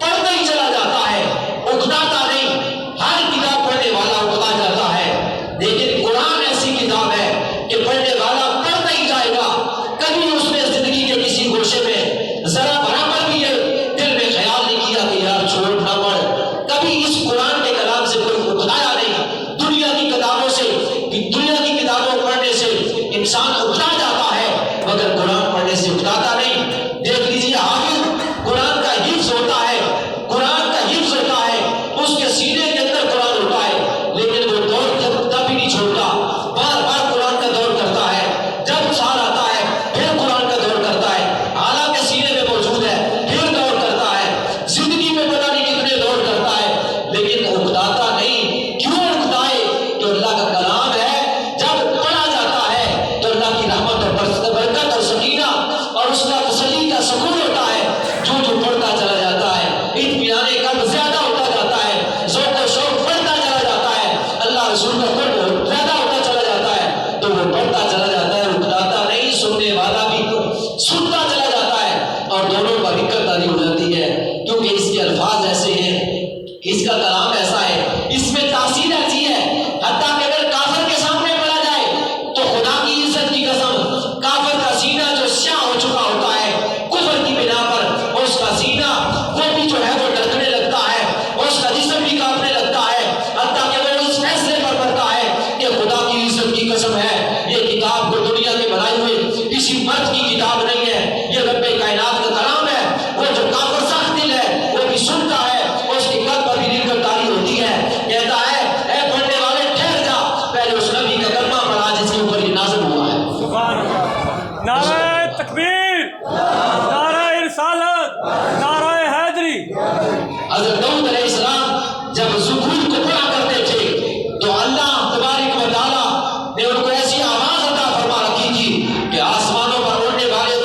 پڑھتا ہی چلا جاتا ہے، اکتاتا نہیں۔ ہر کتاب پڑھنے والا اکتا جاتا ہے، لیکن قرآن ایسی کتاب ہے کہ پڑھنے والا پڑھتا ہی جائے گا، کبھی اس نے زندگی کے کسی گوشے میں ذرا برابر بھی ہے دل میں خیال نہیں کیا کہ یار چھوڑ نہ پڑھ، کبھی اس قرآن کے کلام سے کوئی اکتایا نہیں۔ دنیا کی کتابوں سے، دنیا کی کتابوں پڑھنے سے انسان اکتا جاتا ہے مگر قرآن پڑھنے سے اکتاتا نہیں۔ دیکھ لیجیے حافظ قرآن کا حفظ ہوتا ہے، قرآن کا حفظ ہوتا ہے، اس کے سینے کے اندر قرآن ہوتا ہے، لیکن وہ دور تب بھی نہیں چھوڑتا، بار بار قرآن کا دور کرتا ہے، جب سال آتا ہے پھر قرآن کا دور کرتا ہے، حالانکہ سینے میں موجود ہے پھر دور کرتا ہے، زندگی میں پتہ نہیں کتنے دور کرتا ہے، لیکن اکتاتا نہیں۔ کیوں اکتائے؟ تو اللہ کا کلام ہے، جب پڑھا جاتا ہے تو اللہ کی رحمت اور برکت اور سکینہ اور اس کا تسلی کا سکون ہوتا ہے، جو پڑھتا چلا جاتا ہے اطمینان قلب زیادہ ہوتا جاتا ہے، ذوق و شوق بڑھتا چلا جاتا ہے، اللہ رسول کا قرب زیادہ ہوتا چلا جاتا ہے، تو وہ پڑھتا چلا جاتا ہے، اکتاتا نہیں، سننے والا بھی سنتا چلا جاتا ہے اور دونوں کا رکت طاری ہو جاتی ہے، کیونکہ اس کے الفاظ ایسے ہیں، اس کا کلام ایسا ہے، اس میں تاثیر ایسی ہے، حتیٰ کہ اگر کافر کے سامنے پڑھا جائے تو خدا کی عزت کی قسم کافر کا سینہ جو سیاہ ہو چکا ہوتا ہے کفر کی بنا پر، اس کا سینہ وہ بھی جو ہے وہ ڈھکنے لگتا ہے، اس کا جسم بھی کانپنے لگتا ہے، حتیٰ کہ وہ اس فیصلے پر پڑتا ہے کہ خدا کی عزت کی قسم ہے یہ کتاب کو دنیا کے بنائے ہوئے کسی مرد کی کتاب نہیں ہے، یہ رب کائنات کا کلام ہے۔ وہ جو کافر سخت دل ہے وہ بھی سنتا ہے، اس کے قلب پر بھی رکت طاری ہوتی ہے، کہتا ہے اے پڑھنے والے ٹھہر جا، پہلے اس نبی کا کلمہ پڑھا جس کے اوپر یہ نازل ہوا ہے۔ سبحان اللہ۔ نعرہ تکبیر، نعرہ رسالت، نعرہ حیدری۔ حضرت داؤد علیہ السلام جب زبور کو پڑھا کرتے تھے تو اللہ تبارک و تعالیٰ نے ان کو ایسی آواز عطا فرما رکھی تھی کہ آسمانوں پر اڑنے والے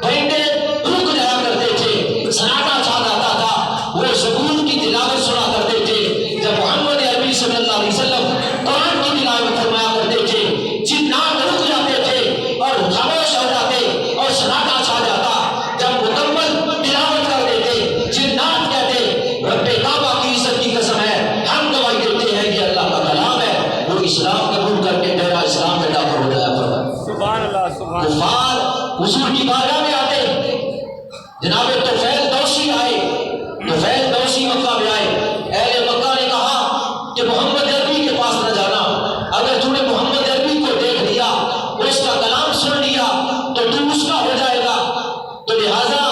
پرندے رک جایا کرتے تھے، سناٹا چھا جاتا تھا، وہ زبور کی تلاوت سنا کرتے تھے۔ جب محمد عربی صلی اللہ علیہ وسلم قرآن کی تلاوت فرمایا کرتے تھے، جنات رک جاتے تھے اور خاموش ہو جاتے اور سناٹا چھا جاتا۔ جب مکمل تلاوت کر دیتے جنات کہتے رب کعبہ کی عزت کی قسم ہے، ہم گواہی دیتے ہیں کہ اللہ کا کلام ہے، وہ اسلام قبول کر کے میرا اسلام میں داخل ہو جایا فرمایا۔ سبحان اللہ، سبحان اللہ۔ کفار حضور کی بارگاہ میں آتے، جناب طفیل دوسی آئے، طفیل دوسی مکہ میں آئے، اہل مکہ نے کہا کہ محمد عربی کے پاس نہ جانا، اگر تم نے محمد عربی کو دیکھ لیا، اس کا کلام سن لیا تو تم اس کا ہو جائے گا، تو لہٰذا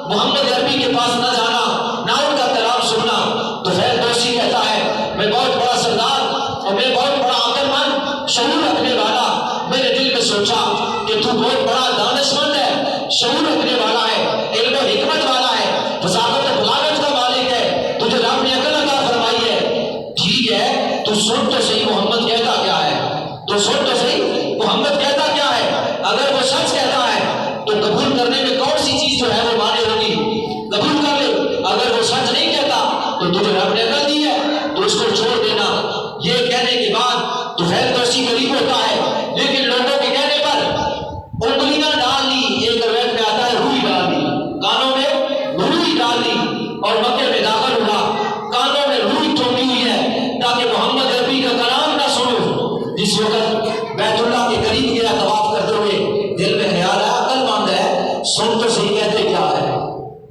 محمد عربی کے پاس نہ جانا، نہ ان کا کلام سننا۔ طفیل دوسی کہتا ہے میں بہت بڑا سردار اور میں بہت بڑا عقل مند شعور رکھنے والا، میرے دل میں سوچا کہ تو بہت بڑا دانش مند ہے، شعور رکھنے والا ہے، علم و حکمت والا ہے، فصاحت و بلاغت کا مالک ہے، تجھے رب نے عقل عطا فرمائی ہے، ٹھیک ہے تو سن تو صحیح محمد کہتا کیا ہے، تو سن تو صحیح محمد کہتا کیا ہے، اگر وہ سچ کہتا ہے تو قبول کرنے میں کون سی چیز جو ہے وہ مانے ہوگی، قبول کر لے، اگر وہ سچ نہیں کہتا تو تجھے رب نے عقل دی ہے تو اس کو چھوڑ دینا۔ یہ کہنے کے بعد طفیل دوسی قریب ہوتا ہے، لیکن لوگوں کے کہنے پر انگلیاں ڈال لی، ایک روایت میں آتا ہے روئی ڈال دی، کانوں میں روئی ڈال دی اور مکے میں داخل ہوا، کانوں میں روئی ٹھوکی ہوئی ہے تاکہ محمد عربی کا کلام نہ سنو۔ جس وقت بیت اللہ کے قریب گیا طواف کرتے ہوئے، دل میں خیال آیا عقل مند ہے، سن تو صحیح کہتے کیا ہے،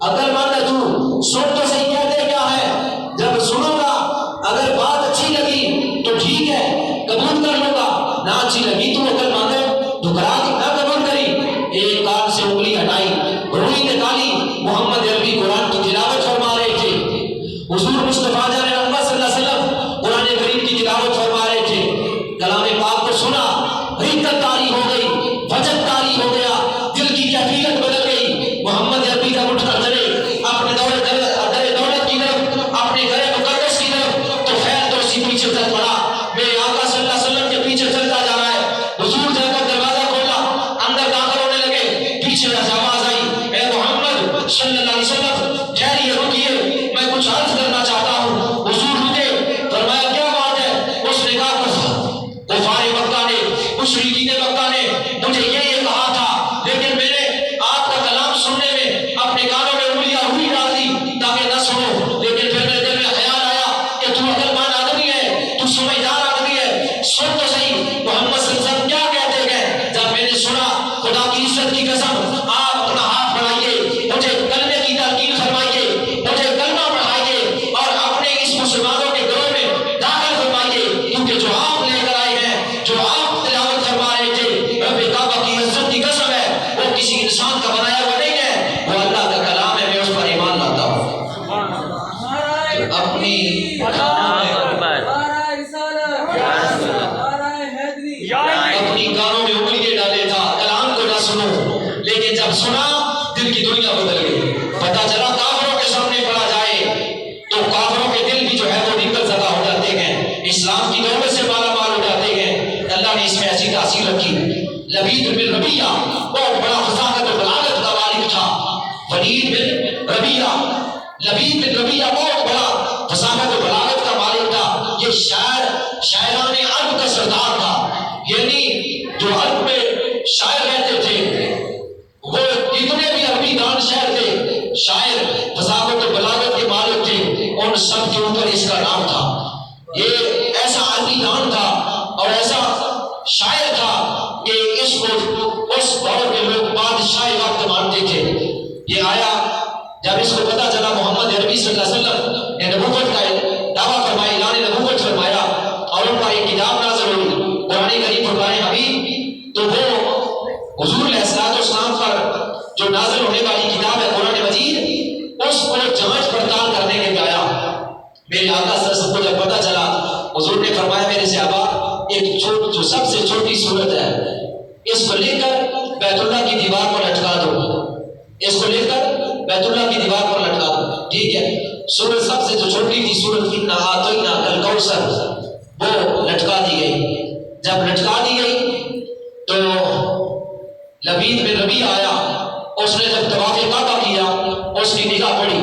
عقل مند ہے تو سن تو صحیح کہتے کیا ہے، جب سنوں گا اگر بات اچھی لگی تو ٹھیک ہے قبول کر لوں گا، نہ اچھی لگی تو عقل مند ہے ٹھکرا دی نہ قبول کری، ایک کان سے انگلی ہٹائی، روئی نکالی، محمد عربی قرآن کی تلاوت فرما رہے تھے۔ حضور مصطفیٰ جان محمد صلی اللہ علیہ وسلم قرآن کریم کی تلاوت فرما رہے تھے، کلام پاک کو سنا، حقیقت طاری ہو گئی، وجد طاری ہو گیا، دل کی کیفیت بدل گئی۔ محمد عربی جب اٹھ کر چلے اپنے دولت کی طرف، اپنے گھر مقدس کی طرف، تو خیر تو اسی پیچھے چل پڑا، میرے آقا صلی اللہ علیہ وسلم کے پیچھے چلتا جا رہا ہے۔ حضور جا کر دروازہ کھولا، اندر داخل ہونے لگے، پیچھے سے آواز آئی، اے محمد صلی اللہ علیہ وسلم ٹھہریے، رکیے، میں کچھ عرض کرنا چاہتا ہوں۔ حضور رکے، فرمایا کیا بات ہے؟ اس نے کہا کفار مکہ نے، مشرکین مکہ نے مجھے یہ کہا تھا، لیکن میں نے آپ کا کلام سننے میں اپنے کانوں میں انگلیاں ہوئی ڈال دی تاکہ نہ سنو، لیکن پھر میرے دل میں خیال آیا کہ تو عقل مند آدمی ہے، تو سمجھدار آدمی ہے، سن تو صحیح محمد صلی اللہ علیہ وسلم کیا کہتے ہیں۔ جب میں نے سنا، خدا کی عزت کی قسم، آپ اپنا ہاتھ بڑھائیے، مجھے کلمے کی تلقین فرمائیے، مجھے کلمہ پڑھائیے اور اپنے اس مسلمانوں کے گروہ میں داخل فرمائیے، کیونکہ جو آپ لے کر آئے ہیں، جو آپ تلاوت فرما رہے تھے، رب کعبہ کی عزت کی قسم ہے، وہ کسی انسان کا بنایا ہوا نہیں ہے، وہ اللہ کا کلام ہے، میں اس پر ایمان لاتا ہوں۔ اپنی اپنی کانوں میں انگلیاں ڈالے تھا، کلام کو نہ سنو، لیکن جب سنا دل کی دنیا بدل گئی۔ پتا چلا کافروں کے سامنے پڑا جائے تو کافروں کے دل بھی جو ہے وہ نکل زدہ ہو جاتے ہیں، اسلام کی دولت سے مالا مال ہو جاتے ہیں۔ اللہ نے اس میں ایسی تاثیر رکھی۔ لبید بن ربیعہ بہت بڑا فصاحت و بلاغت کا مالک تھا۔ ولید بن ربیعہ، لبید بن ربیعہ بہت بڑا فصاحت و بلاغت کا مالک تھا۔ یہ شاعران عرب کا سردار تھا، یعنی جو عرب میں شاعر رہتے تھے، وہ جتنے بھی عربی دان شاعر تھے، شاعر فصاحت و بلاغت کے مالک تھے، ان سب کے اوپر اس کا نام تھا۔ یہ ایسا عربی دان تھا اور ایسا شاعر تھا کہ اس کو اس دور کے لوگ بادشاہ وقت مانتے تھے۔ یہ آیا جب اس کو پتا چلا محمد عربی صلی اللہ علیہ وسلم نے نبوت کا دعویٰ فرمایا، اعلان نبوت فرمایا، اور ان پر ایک کتاب نازل ہوئی قرآن کریم فرقان حمید، تو وہ حضور علیہ السلام پر جو نازل ہونے والی کتاب ہے قرآن مجید، اس کو جانچ پڑتال کرنے کے لیے آیا۔ میرے آقا صلی اللہ علیہ وسلم کو جب پتا چلا، حضور نے فرمایا میرے صحابہ ایک جو سب سے چھوٹی صورت ہے، اس کو لے کر بیت اللہ کی دیوار پر لٹکا دو، اس کو لے کر بیت اللہ کی دیوار پر لٹکا دو، ٹھیک ہے۔ سورت سب سے جو چھوٹی تھی سورت اِنَّا أَعْطَيْنَاكَ الْكَوْثَرَ، وہ لٹکا دی گئی۔ جب لٹکا دی گئی تو لبید بن ربیعہ آیا، اس نے جب طواف کعبہ کیا، اس کی نگاہ پڑی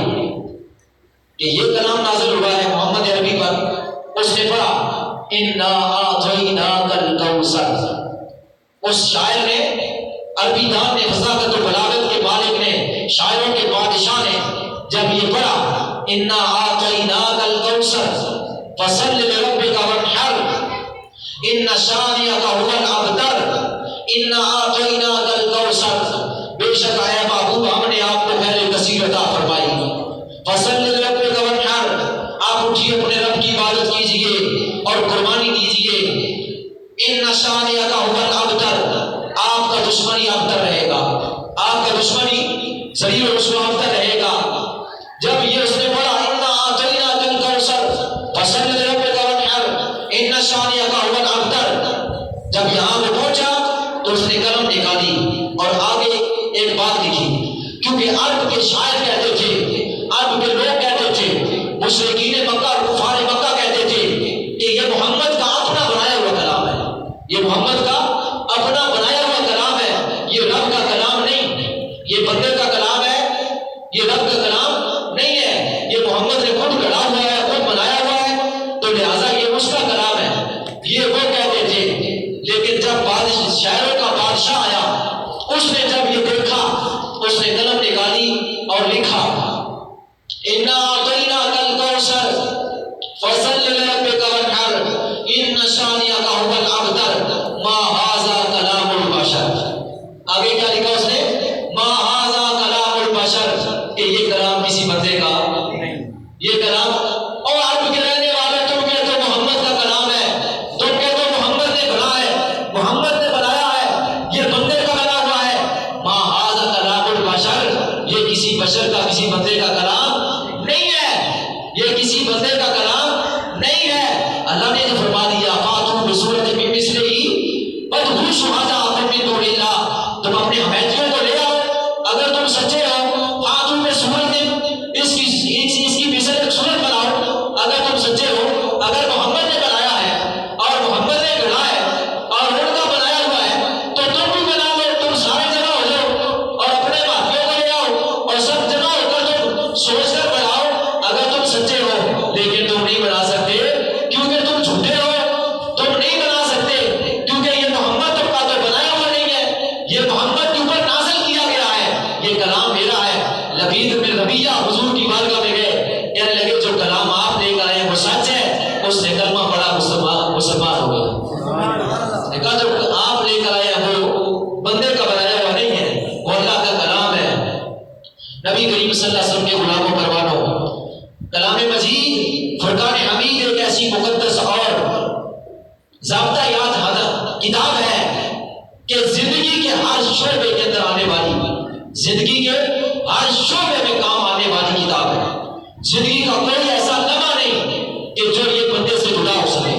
کہ یہ کلام نازل ہوا ہے محمد عربی پر، اس نے پڑھا اِنَّا أَعْطَيْنَاكَ الْكَوْثَرَ۔ اس شاعر نے، عربی دان نے، فصاحت و بلاغت کے مالک نے، شاعروں کے بادشاہ نے جب یہ پڑھا اِنَّا أَعْطَيْنَاكَ الْكَوْثَرَ فَصَلِّ لِرَبِّكَ وَانْحَرْ إِنَّ شَانِئَكَ هُوَ الْأَبْتَرُ إِنَّا أَعْطَيْنَاكَ الْكَوْثَرَ۔ بے شک اے محبوب ہم نے آپ کو خیر کثیر عطا فرمائی۔ فَصَلِّ لِرَبِّكَ وَانْحَرْ، آپ اٹھیے اپنے رب کی عبادت کیجئے اور قربانی دیجئے۔ إِنَّ شَانِئَكَ هُوَ الْأَبْتَرُ، آپ کا دشمنی ابتر رہے گا، آپ کا دشمنی ذلیل و رسوا ابتر رہے گا۔ جب یہ اس نے پڑھا اِنَّا أَعْطَيْنَاكَ الْكَوْثَرَ فَصَلِّ لِرَبِّكَ وَانْحَرْ إِنَّ شَانِئَكَ هُوَ الْأَبْتَرُ، جب یہاں وہ پہنچا تو اس نے قلم نکالی اور آگے ایک بات لکھی، کیونکہ عرب کے شاعر کہتے تھے، عرب کے لوگ کہتے تھے، مشرکین مکہ اور کفار مکہ کہتے تھے کہ یہ محمد کا اپنا بنایا ہوا کلام ہے، یہ محمد کا اپنا بنایا ہوا کلام ہے، یہ رب کا کلام نہیں، یہ بندے کا کلام ہے، یہ رب کا کلام نہیں ہے، یہ محمد نے خود گڑھا ہوا ہے، خود بنایا ہوا ہے، تو لہٰذا یہ اس کا کلام ہے، یہ وہ کہتے تھے۔ لیکن جب شاعروں کا بادشاہ آیا، اس نے جب یہ دیکھا، اس نے قلم نکالی اور لکھا اِنَّا أَعْطَيْنَاكَ الْكَوْثَرَ فَصَلِّ لِرَبِّكَ وَانْحَرْ إِنَّ شَانِئَكَ هُوَ الْأَبْتَرُ۔ ولید بن ربیعہ حضور کی بارگاہ میں گئے، کہنے لگے جو کلام آپ لے کر آئے وہ سچ ہے؟ اس نے کلمہ پڑھا، مسلمان ہو گیا۔ نے کہا جو آپ لے کر آئے وہ بندے کا بنایا ہوا نہیں ہے، وہ اللہ کا کلام ہے۔ نبی کریم صلی اللہ علیہ وسلم کے غلاموں پروانوں، کلام مجید فرقان حمید ایک ایسی مقدس اور ضابطہ یاد کتاب ہے کہ زندگی کے ہر شعبے کے اندر آنے والی، زندگی کے ہر شعبے میں کام آنے والی کتاب ہے۔ زندگی کا کوئی ایسا لمحہ نہیں کہ جو یہ بندے سے جدا ہو سکے۔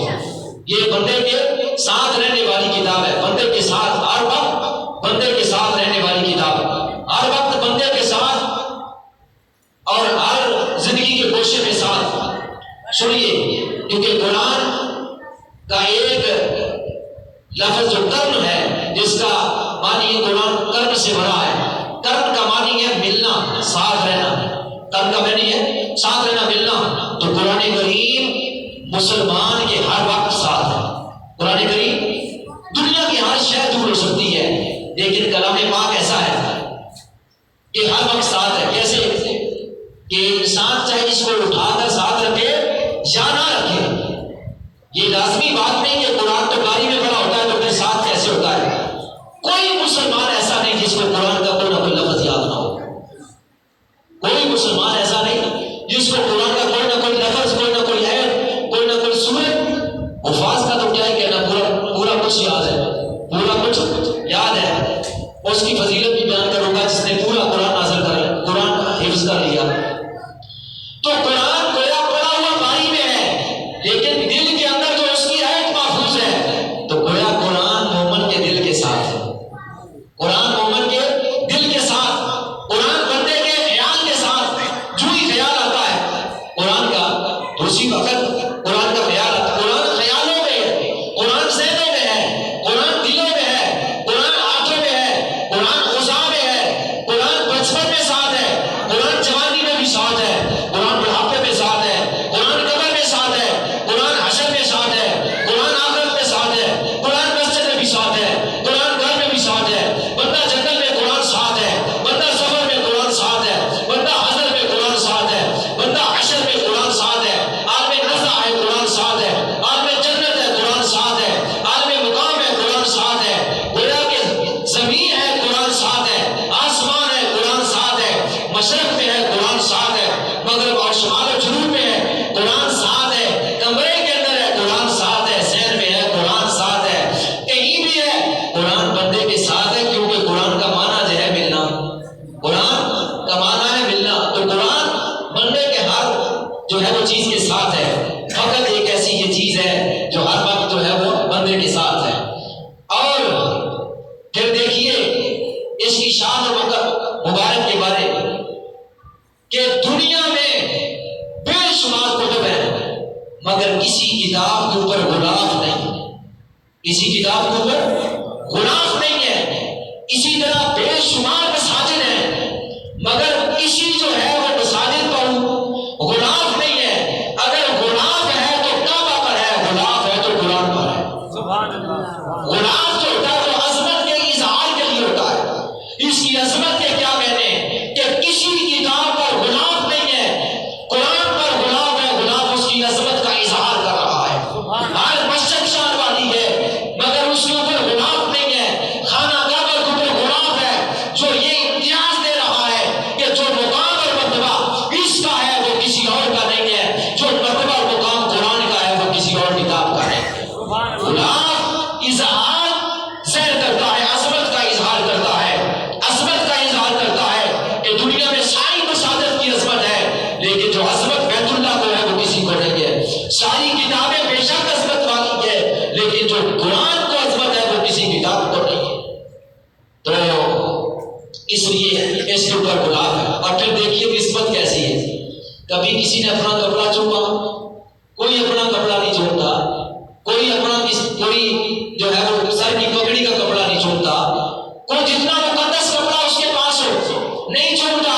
یہ بندے کے ساتھ رہنے والی کتاب ہے، بندے کے ساتھ ہر وقت بندے کے ساتھ رہنے والی کتاب ہے، ہر وقت بندے کے ساتھ اور ہر زندگی کے گوشے میں ساتھ۔ سنیے، کیونکہ قرآن کا ایک لفظ جو کرم ہے، جس کا معنی قرآن کرم سے بھرا ہے۔ کرم کا معنی ہے ملنا، ساتھ رہنا۔ کرم کا معنی ہے ساتھ رہنا، ملنا۔ تو قرآن کریم مسلمان کے ہر وقت ساتھ ہے۔ قرآن کریم دنیا کی ہر شے دور ہو سکتی ہے، لیکن کلام پاک ایسا ہے کہ ہر وقت ساتھ ہے۔ کیسے کہ انسان چاہے اس کو اٹھا کر ساتھ رکھے یا نہ رکھے، یہ لازمی بات نہیں کہ قرآن تو گاڑی میں پڑا ہوتا ہے تو پھر ساتھ کیسے ہوتا ہے۔ کوئی مسلمان ایسا نہیں جس کو قرآن کا کوئی نہ کوئی لفظ یاد نہ ہو۔ کوئی مسلمان ایسا نہیں جس کو قرآن کا کوئی نہ کوئی لفظ، کوئی نہ کوئی آیت، کوئی نہ کوئی سورت، حفاظ کا تو کیا ہے کہنا، پورا کچھ یاد ہے، پورا کچھ یاد ہے۔ اس کی فضیلت بھی بیان کروں گا جس نے پورا قرآن نازل کر لیا، قرآن حفظ کر لیا۔ تو قرآن گویا پڑا ہوا باری میں ہے، لیکن دل کے اندر جو اس کی آیت محفوظ ہے، تو گویا قرآن مومن کے دل کے ساتھ ہے۔ قرآن مومن کے دل کے ساتھ، قرآن بندے کے خیال کے ساتھ جو ہی خیال آتا ہے قرآن کا، تو اسی وقت قرآن کا خیال آتا ہے۔ قرآن خیالوں میں ہے، قرآن ذہنوں میں ہے، قرآن دلوں میں ہے، قرآن آنکھوں میں ہے، قرآن خزاں میں ہے، قرآن بچپن میں ساتھ ہے، قرآن جوانی میں بھی ساتھ ہے، قرآن بڑھاپے میں ساتھ ہے، قرآن قبر میں ساتھ ہے، قرآن حشر میں ساتھ ہے، قرآن آخرت میں ساتھ ہے، قرآن مسجد میں بھی ساتھ ہے، قرآن گھر میں بھی ساتھ ہے، بندہ جنگل میں قرآن ساتھ ہے، بندہ سفر میں قرآن ساتھ ہے، بندہ حضر میں قرآن ساتھ ہے، بندہ حشر میں قرآن ساتھ ہے، عالم نزع ہے قرآن ساتھ ہے، عالم جنت ہے قرآن ساتھ ہے، عالم مقام ہے قرآن ساتھ ہے، گویا کہ زمین ہے قرآن ساتھ ہے، آسمان ہے قرآن ساتھ ہے، مشرق میں ہے قرآن ساتھ ہے، مغرب اور شمال و جنوب میں ہے قرآن ساتھ ہے، کمرے کے اندر ہے قرآن ساتھ ہے، ذہن میں ہے قرآن ساتھ ہے، کہیں بھی ہے قرآن بندے کے ساتھ ہے، کیونکہ قرآن کا معنی جو ہے ملنا، قرآن کا معنی ہے ملنا۔ تو قرآن بندے کے ہر جو ہے وہ چیز کے ساتھ ہے، فقط ایک ایسی یہ چیز ہے جو ہر وقت جو ہے وہ بندے کے ساتھ ہے۔ اور پھر دیکھیے اس کی شان اور مبارک کے بارے کہ دنیا میں بے شمار کتب ہیں، مگر کسی کتاب کے اوپر غلاف نہیں، کسی کتاب کے اوپر غلاف نہیں ہے۔ اسی طرح بے شمار مساجد ہیں، مگر کسی جو ہے وہ مساجد پر غلاف نہیں ہے۔ اگر غلاف ہے تو کعبہ پر ہے، غلاف ہے تو قرآن پر ہے۔ سبحان اللہ۔ غلاف جو ہوتا ہے وہ عظمت کے اظہار کے لیے ہوتا ہے، اس کی عظمت کے کیا کہنے کہ کسی کتاب پر غلاف نہیں ہے، قرآن پر غلاف ہے، غلاف اس کی عظمت کا اظہار کر رہا ہے۔ ہر مسجد شان والی ہے، مگر اس کے اوپر غلاف نہیں ہے۔ خانہ کعبہ کے اوپر غلاف ہے، جو یہ امتیاز دے رہا ہے کہ جو مقام اور مرتبہ اس کا ہے وہ کسی اور کا نہیں ہے، جو مرتبہ اور مقام قرآن کا ہے وہ کسی اور کتاب کا ہے۔ غلاف اظہار ظاہر کرتا ہے، عظمت کا اظہار کرتا ہے، عظمت کا اظہار کرتا ہے کہ دنیا میں ساری مساجد کی عظمت ہے، لیکن جو عظمت بیت اللہ کو ہے وہ کسی کو نہیں ہے۔ ساری کتابیں بے شک عظمت والی ہے، لیکن جو قرآن کو عظمت ہے وہ کسی کتاب کو نہیں ہے۔ تو اس لیے اس کے اوپر غلاف ہے۔ اور پھر دیکھیے نسبت کیسی ہے، کبھی کسی نے اپنا کپڑا چوما، کوئی اپنا کپڑا نہیں چھوڑتا، کوئی اپنا کوئی جو ہے وہ سر کی پگڑی کا کپڑا نہیں چھوڑتا، کوئی جتنا مقدس کپڑا اس کے پاس ہو نہیں چھوڑتا،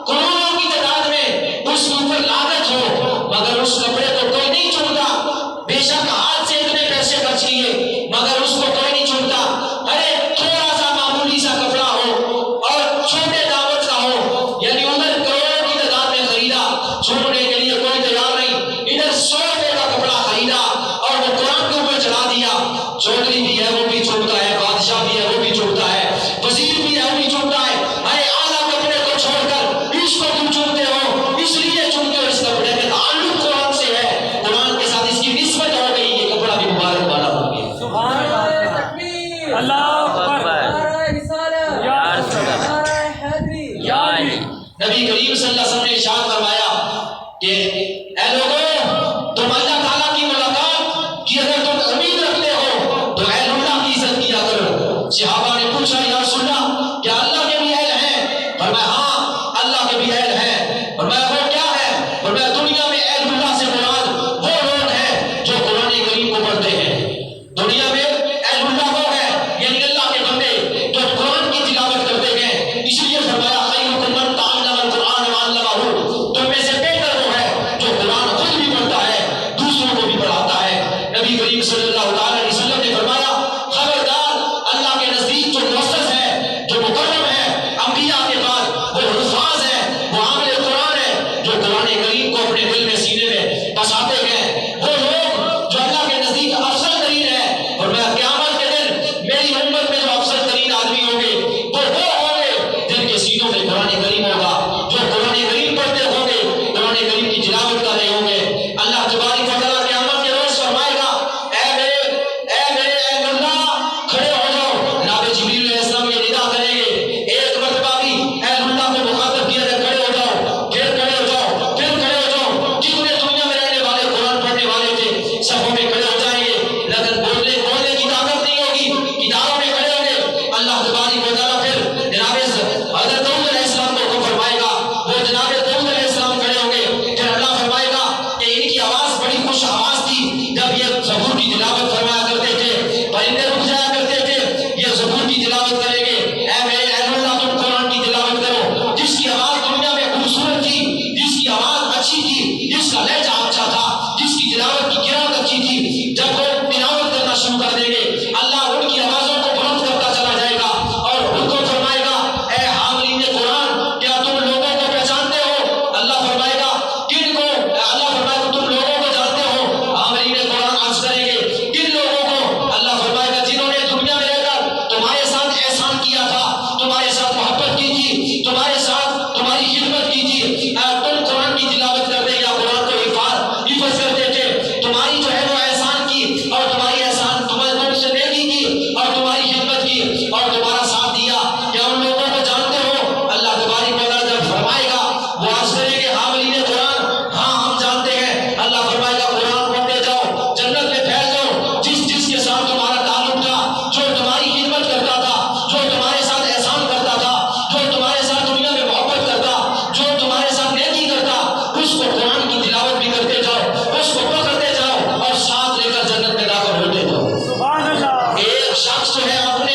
کروڑوں کی تعداد میں اس کے اوپر لاگت ہو مگر اس کپڑے کو کوئی نہیں چھوڑتا۔ بے شک ہاتھ سے اتنے پیسے بچ لیے مگر اس کو کوئی نہیں چھوڑتا۔ ارے تھوڑا سا معمولی سا کپڑا ہو اور چھوٹے دعوت کا ہو، یعنی عمر چودھری بھی ہے وہ بھی چھوٹتا ہے، بادشاہ بھی ہے وہ بھی چھوٹتا ہے، وزیر بھی ہے وہ بھی چھوٹتا ہے۔ اے اعلیٰ کپڑے کو چھوڑ کر اس کو تم چنتے ہو، اس لیے چنتے ہو اس کپڑے کے تعلق قرآن سے ہے، قرآن کے ساتھ اس کی نسبت ہو گئی، یہ کپڑا بھی مبارک والا ہو گیا۔ سبحان اللہ، تکبیر، اللہ اکبر، نعرہ رسالت، یا رسول اللہ، نعرہ حیدری، یا علی۔ نبی کریم صلی اللہ علیہ وسلم نے ارشاد فرمایا کہ اے لوگوں، تم اللہ تعالیٰ کی ملاقات کی اگر تم امید رکھتے ہو تو اہل اللہ کی عزت کیا کرو۔ صحابہ نے پوچھا یا رسول اللہ کیا اللہ کے بھی اہل ہیں؟ فرمایا ہاں اللہ کے بھی اہل ہیں۔ فرمایا وہ کیا ہے؟ فرمایا دنیا میں اہل اللہ سے مراد وہ لوگ ہیں جو قرآن کریم کو پڑھتے ہیں۔ دنیا میں اہل اللہ وہ ہے یعنی اللہ کے بندے جو قرآن کی تلاوت کرتے ہیں۔ اس لیے فرمایا خیرکم من تعلم القرآن وعلمہ، تم میں سے بہتر وہ ہے جو قرآن خود بھی پڑھتا ہے دوسروں کو بھی پڑھاتا ہے۔ نبی کریم صلی اللہ تعالی علیہ وسلم نے فرمایا خبردار، اللہ کے نزدیک جو معزز ہے، جو مکرم ہے، انبیاء کے بعد وہ حفاظ ہے، وہ عامل قرآن ہے، جو قرآن کریم کو اپنے دل میں سینے میں بساتے ہیں، وہ لوگ جو اللہ کے نزدیک افضل ترین ہے۔ اور میں قیامت کے دن میری امت میں جو افضل ترین آدمی ہوں گے وہ ہوں گے جن کے سینوں میں قرآن کریم ہوگا، جو قرآن کریم پڑھتے ہوں گے، قرآن کریم کی تلاوت کر رہے ہوں گے۔ اللہ تبارک و تعالیٰ قیامت کے روز فرمائے گا اے میرے اہل اللہ کھڑے ہو جاؤ۔ جناب جبریل علیہ السلام یہ ندا کریں گے، ایک مرتبہ بھی اہل اللہ کو مخاطب کیا جائے کھڑے ہو جاؤ، پھر کھڑے ہو جاؤ، پھر کھڑے ہو جاؤ۔ جتنے دنیا میں رہنے والے قرآن پڑھنے والے تھے صفوں میں کھڑے ہو جائیں گے، لیکن بولنے کی طاقت نہیں ہوگی، کتابوں میں کھڑے ہوں گے۔ اللہ تبارک و تعالیٰ پھر جناب حضرت داؤد علیہ السلام کو حکم فرمائے گا، وہ جناب داؤد علیہ السلام کھڑے ہوں گے۔ پھر اللہ فرمائے گا کہ ان کی آواز بڑی خوش آواز تھی، جب یہ زبور کی تلاوت فرمایا کرتے تھے پرندے رک جایا کرتے تھے، یہ زبور کی تلاوت کریں گے۔ اے میرے اہل اللہ تم قرآن کی تلاوت کرو، جس کی آواز دنیا میں خوبصورت تھی، جس کی آواز اچھی تھی، جس کا لہجہ اچھا تھا، جس کی تلاوت کی قرات اچھی تھی، جب وہ تلاوت کرنا شروع کر دیں گے اللہ ان کی آوازوں کو بلند کرتا چلا جائے گا اور ان کو فرمائے گا اے حاملین قرآن کیا تم لوگوں کو پہچانتے ہو؟ اللہ فرمائے گا کن کو؟ اللہ فرمائے گا تم لوگوں کو جانتے ہو؟ حاملین قرآن عرض کریں گے کن لوگوں کو؟ اللہ فرمائے گا جنہوں نے دنیا میں رہ کر تمہارے ساتھ احسان کیا تھا، تمہارے ساتھ محبت کی تھی، تمہارے ساتھ تمہاری خدمت کی تھی، تم قرآن کی تلاوت کرتے یا قرآن کو حفظ کرتے تھے، تمہاری جو ہے وہ احسان کی اور تمہاری احسان تمہارے تم سے نیکی کی اور تمہاری خدمت کی اور تمہارا ساتھ دیا، کیا ان لوگوں کو جانتے ہو؟ اللہ تبارک و تعالیٰ جب فرمائے گا وہ عرض کریں گے حاملین قرآن ہاں ہم جانتے ہیں۔ اللہ فرمائے گا قرآن پڑھتے جاؤ، جنت میں پھیل جاؤ، جس کے ساتھ تمہارا تعلق تھا، جو تمہاری خدمت کرتا تھا، جو تمہارے ساتھ احسان کرتا تھا، جو تمہارے ساتھ دنیا میں محبت کرتا، جو تمہارے ساتھ نیکی کرتا، اس کو قرآن کی تلاوت بھی کرتے جاؤ، اس کو پکڑتے جاؤ اور ساتھ لے کر جنت میں داخل ہوتے جاؤ۔ سبحان اللہ۔ ایک شخص جو ہے اپنے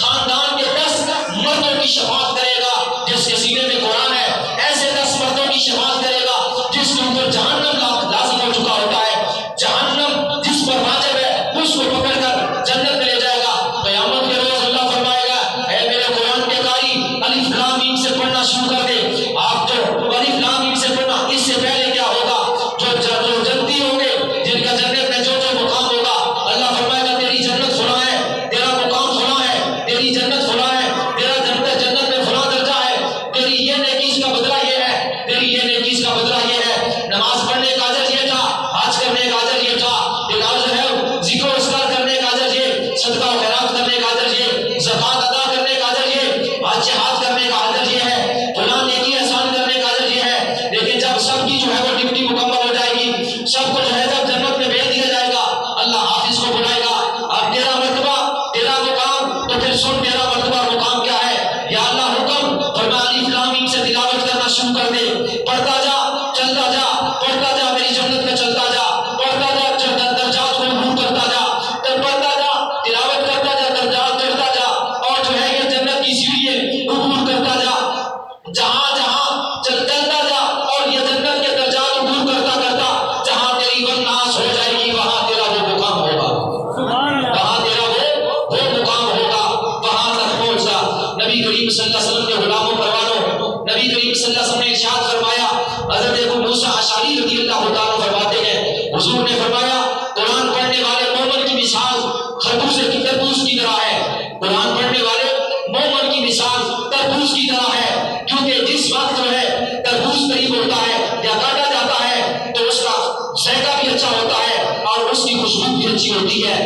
خاندان کے 10 مردوں کی شفاعت کرے گا جس کے سینے میں قرآن ہے، ایسے 10 مردوں کی شفاعت کرے گا جس کے اوپر جہنم لازم ہو چکا ہوتا ہے، جہنم جس پر واجب ہے اس کو پکڑ کر جنت میں لے جائے گا۔ قیامت کے روز اللہ فرمائے گا اے میرے قرآن کے قاری الف لام میم سے پڑھنا شروع کر دے۔ آپ جو الف لام میم سے پڑھنا، اس سے پہلے کیا ہوگا؟ جو جنتی ہوں گے جن کا جنت میں جو مقام ہوگا، اللہ فرمائے گا تیری جنت فلاں ہے، تیرا مقام فلاں ہے، تیری جنت فلاں ہے، تیرا جنت میں فلاں درجہ ہے، تیری یہ نیکی اس کا بدلہ یہ ہے، تیری یہ نیکی اس کا بدلہ یہ ہے۔ نماز پڑھنے کا اجر یہ تھا، حج کرنے کا اجر یہ تھا، جو ہے ذکر و اذکار کرنے کا اجر یہ، صدقہ و خیرات کرنے کا اجر یہ، زکوٰۃ ادا کرنے کا اجر یہ، حج جہاد کرنے کا اجر یہ ہے، فلاں نیکی احسان کرنے کا اجر یہ ہے۔ لیکن جب سب کی جو ہے وہ ڈیوٹی مکمل ہو جائے گی، سب کو جو ہے جب جنت میں بھیج دیا جائے گا، اللہ حافظ کو بلائے گا اب تیرا مرتبہ تیرا مقام، تو پھر سن تیرا مرتبہ مقام کیا ہے؟ یا اللہ حکم فرمایا الف لام میم سے تلاوت کرنا شروع کر دے، پڑھتا جا چلتا جا، پڑھتا جا میری جنت میں چلتا جا، پڑھتا جا درجات کو عبور کرتا جا، پڑھتا جا تلاوت کرتا جا، درجات چڑھتا جا اور جو ہے یہ جنت کی سیڑھییں عبور کرتا جا، جہاں جہاں چلتا جا اور یہ جنت کے درجات عبور کرتا کرتا جہاں تیری بناس ہو جائے گی وہاں تیرا وہ مقام ہوگا، وہاں تیرا وہ مقام ہوگا، وہاں تک پہنچ جا۔ نبی کریم صلی اللہ علیہ وسلم کے غلاموں پروانوں، نبی کریم صلی اللہ علیہ وسلم نے ارشاد فرمایا، حضرت ابو موسیٰ اشعری رضی اللہ تعالیٰ فرماتے ہیں حضور نے فرمایا قرآن پڑھنے والے مومن کی مثال خرگوش قرآن پڑھنے والے مومن کی مثال تربوز کی طرح ہے، کیونکہ جس وقت جو ہے تربوز قریب ہوتا ہے یا کاٹا جاتا ہے تو اس کا ذائقہ بھی اچھا ہوتا ہے اور اس کی خوشبو بھی اچھی ہوتی ہے۔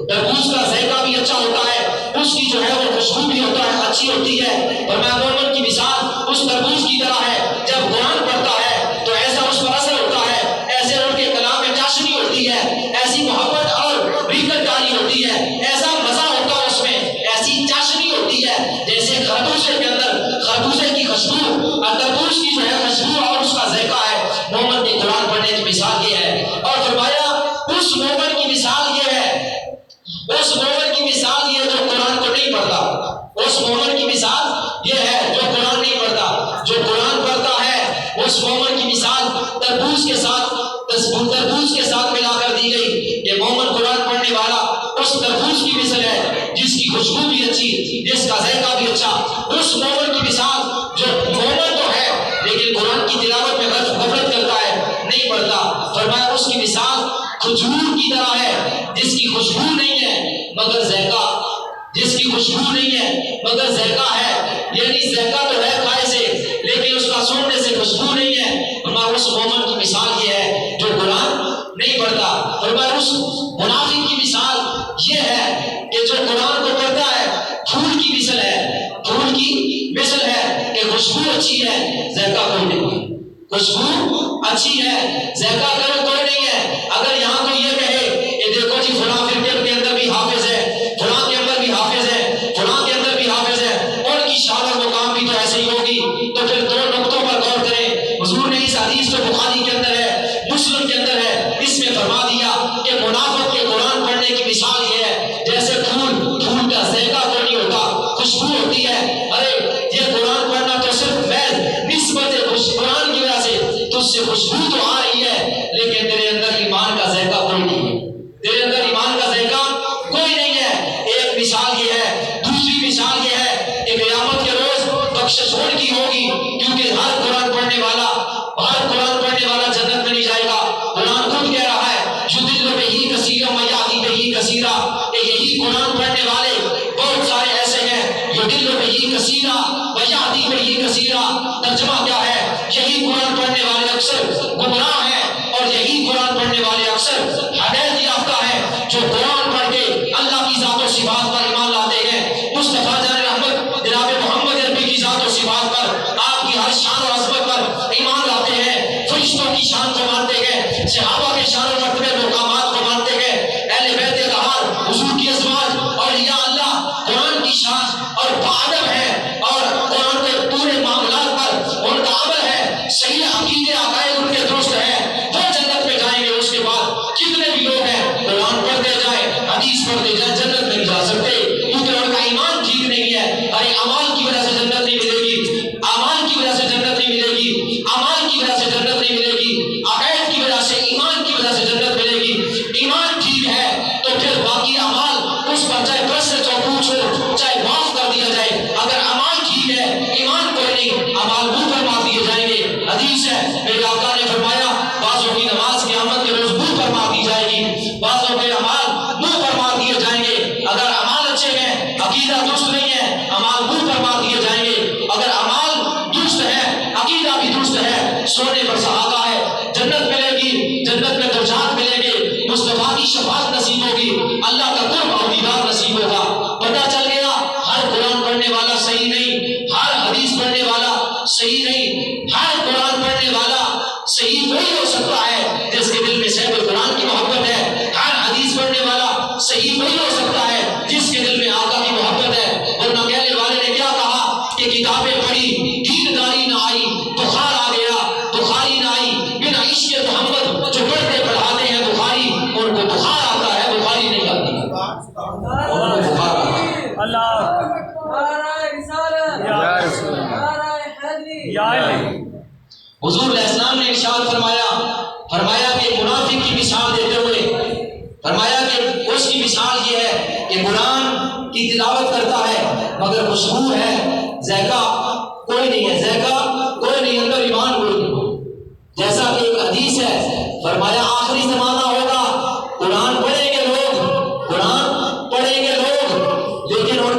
تربوز کا ذائقہ بھی اچھا ہوتا ہے، اس کی جو ہے وہ خوشبو بھی ہوتا ہے، اچھی ہوتی ہے۔ اور میں مومن کی مثال اس تربوز کی طرح ہے، جب قرآن پڑھتا ہے تو ایسا اس پر اثر ہوتا ہے، ایسے ان کے کلام میں چاشنی ہوتی ہے، ایسی محبت اور ریکت جاری ہوتی ہے، ایسا مزہ ہوتا ہے اس میں، ایسی چاشنی ہوتی ہے جیسے خربوزے کے اندر خربوزے کی خوشبو اور تربوز کی جو ہے خوشبو اور اس کا ذائقہ ہے۔ مومن کے قرآن پڑھنے کی مثال یہ ہے، اور فرمایا اس مومن کی مثال یہ ہے، اس مومن کی مثال یہ جو قرآن کو نہیں پڑھتا، اس مومن کی مثال یہ ہے جو قرآن نہیں پڑھتا۔ جو قرآن پڑھتا ہے اس مومن کی مثال تربوز کے ساتھ ملا کر دی گئی کہ مومن قرآن پڑھنے والا اس تربوز کی مثل ہے جس کی خوشبو بھی اچھی، جس کا ذائقہ بھی اچھا۔ اس مومن کی مثال جو مومن تو ہے لیکن قرآن کی تلاوت میں غفلت کرتا ہے، نہیں پڑھتا، فرمایا اس کی مثال کھجور کی طرح ہے جس کی خوشبو نہیں ہے مگر ذائقہ، جس کی خوشبو نہیں ہے مگر ذائقہ ہے، یعنی ذائقہ تو ہے کھائے سے لیکن اس کا سونگنے سے خوشبو نہیں ہے۔ فرمایا اس مومن کی مثال یہ ہے جو قرآن نہیں پڑھتا۔ فرمایا اس منافق کی مثال یہ ہے کہ جو قرآن کو پڑھتا ہے پھول کی مثل ہے، پھول کی مثل ہے کہ خوشبو اچھی ہے ذائقہ کوئی نہیں، خوشبو اچھی ہے ذائقہ کوئی نہیں ہے۔ اگر یہاں کوئی یہ کہے کہ دیکھو جی فلاں فرقے کے اندر بھی حافظ ہے، فلاں کے اندر بھی حافظ ہے، فلاں کے اندر بھی حافظ ہے، ان کی شان اور مقام بھی تو ایسے ہی ہوگی، تو پھر دو نقطوں پر غور کریں۔ حضور نے اس حدیث جو بخاری کے اندر ہے، مسلم کے اندر ہے، اس میں فرما دیا کہ منافق کے قرآن پڑھنے کی مثال یہ ہے جیسے پھول کا ذائقہ کوئی نہیں ہوتا، خوشبو ہوتی ہے، ارے یہ قرآن پڑھنا تو صرف میں نسبت قرآن کی وجہ سے تجھ سے خوشبو تو آ رہی ہے لیکن تیرے اندر ایمان کا ذائقہ کوئی نہیں ہے، تیرے اندر ایمان کا ذائقہ کوئی نہیں ہے۔ ایک مثال یہ ہے، دوسری مثال یہ ہے کہ قیامت کے روز بخشش ان کی ہوگی، کیونکہ ہر قرآن پڑھنے والا جنت میں نہیں جائے گا۔ قرآن خود کہہ رہا ہے یضل بہ کثیرا ویہدی بہ کثیرا، کہ یہی قرآن پڑھنے والے بہت سارے ایسے ہیں، یضل بہ کثیرا ویہدی بہ کثیرا، ترجمہ کیا ہے؟ یہی قرآن پڑھنے والے اکثر گمراہ ہیں اور یہی قرآن پڑھنے والے اکثر ہدایت یافتہ ہیں، جو قرآن پڑھ کے اللہ کی ذات و صفات پر ایمان لاتے ہیں، مصطفیٰ جان رحمت جناب محمد عربی کی ذات و صفات پر، آپ کی ہر شان و عظمت پر ایمان لاتے ہیں، فرشتوں کی شان کو مانتے ہیں، صحابہ کے شان و مرتبے مقامات کو مانتے ہیں، اہل بیت اطہار، حضور کی ازواج، اولیاء اللہ قرآن کی شان اور باادب ہے، اور قرآن کے پورے معاملات پر ان کا عمل ہے، صحیح عقیدے عقائد ان کے درست ہیں، وہ جنت میں جائیں گے۔ اس کے بعد جتنے بھی لوگ ہیں قرآن پڑھتے جائیں، حدیث پڑھتے جائیں، جنت میں نہیں جا سکتے کیونکہ ان کا ایمان ٹھیک نہیں ہے۔ ارے اعمال کی وجہ سے جنت نہیں ملے گی، اعمال کی وجہ سے جنت نہیں ملے گی، اعمال کی وجہ سے جنت نہیں ملے گی، عقائد کی وجہ سے، ایمان کی وجہ سے جنت ملے گی۔ ایمان ٹھیک ہے تو پھر باقی اعمال اس پر چاہے برس سے جو پوچھ ہو، چاہے معاف کر دیا جائے۔ اگر اعمال ٹھیک ہے، ایمان کوئی نہیں، اعمال منہ پر مار دیے جائیں گے۔ حدیث ہے میرے آقا نے فرمایا بعضوں کی نماز قیامت کے روز منہ پر مار دی جائے گی، بعضوں کے اعمال منہ پر مار دیے جائیں گے۔ اگر اعمال اچھے ہیں، عقیدہ درست نہیں ہے، اعمال منہ پر مار دیے جائیں گے۔ اگر اعمال درست ہے، عقیدہ بھی درست ہے، سونے پر سہاگا ہے، جنت ملے گی، جنت میں درجات ملیں گے، مصطفیٰ کی شفاعت نصیب ہوگی، اللہ کا قرب اور دیدار نصیب ہوگا۔ پتہ چل گیا ہر قرآن پڑھنے والا صحیح نہیں، ہر حدیث پڑھنے والا صحیح نہیں، ہر قرآن پڑھنے والا صحیح وہی ہو سکتا ہے جس کے دل میں صحیح قرآن کی محبت ہے، ہر حدیث پڑھنے والا صحیح وہی ہو سکتا ہے جس کے دل میں آقا کی محبت ہے۔ ورنہ کہنے والے نے کیا کہا کہ کتابیں پڑھی، دینداری نہ آئی، بخار آ گیا، بخاری نہ آئی، بن عشق محمد جو پڑھتے پڑھاتے ہیں بخاری، ان کو بخار آتا ہے، بخاری نہیں آتی، ان کو بخار آتا ہے۔ اللہ نعرہ رسالت، یا رسول اللہ، نعرہ حیدری، یا علی۔ حضور علیہ السلام نے ارشاد فرمایا کہ منافق کی مثال دیتے ہوئے فرمایا کہ اس کی مثال یہ ہے کہ قرآن کی تلاوت کرتا ہے مگر خوشبو ہے، ذائقہ کوئی نہیں ہے، ذائقہ کوئی نہیں، اندر ایمان کوئی نہیں۔ جیسا کہ ایک حدیث ہے، فرمایا آخری زمانہ ہوگا، قرآن پڑھیں گے لوگ، قرآن پڑھیں گے لوگ، لیکن ان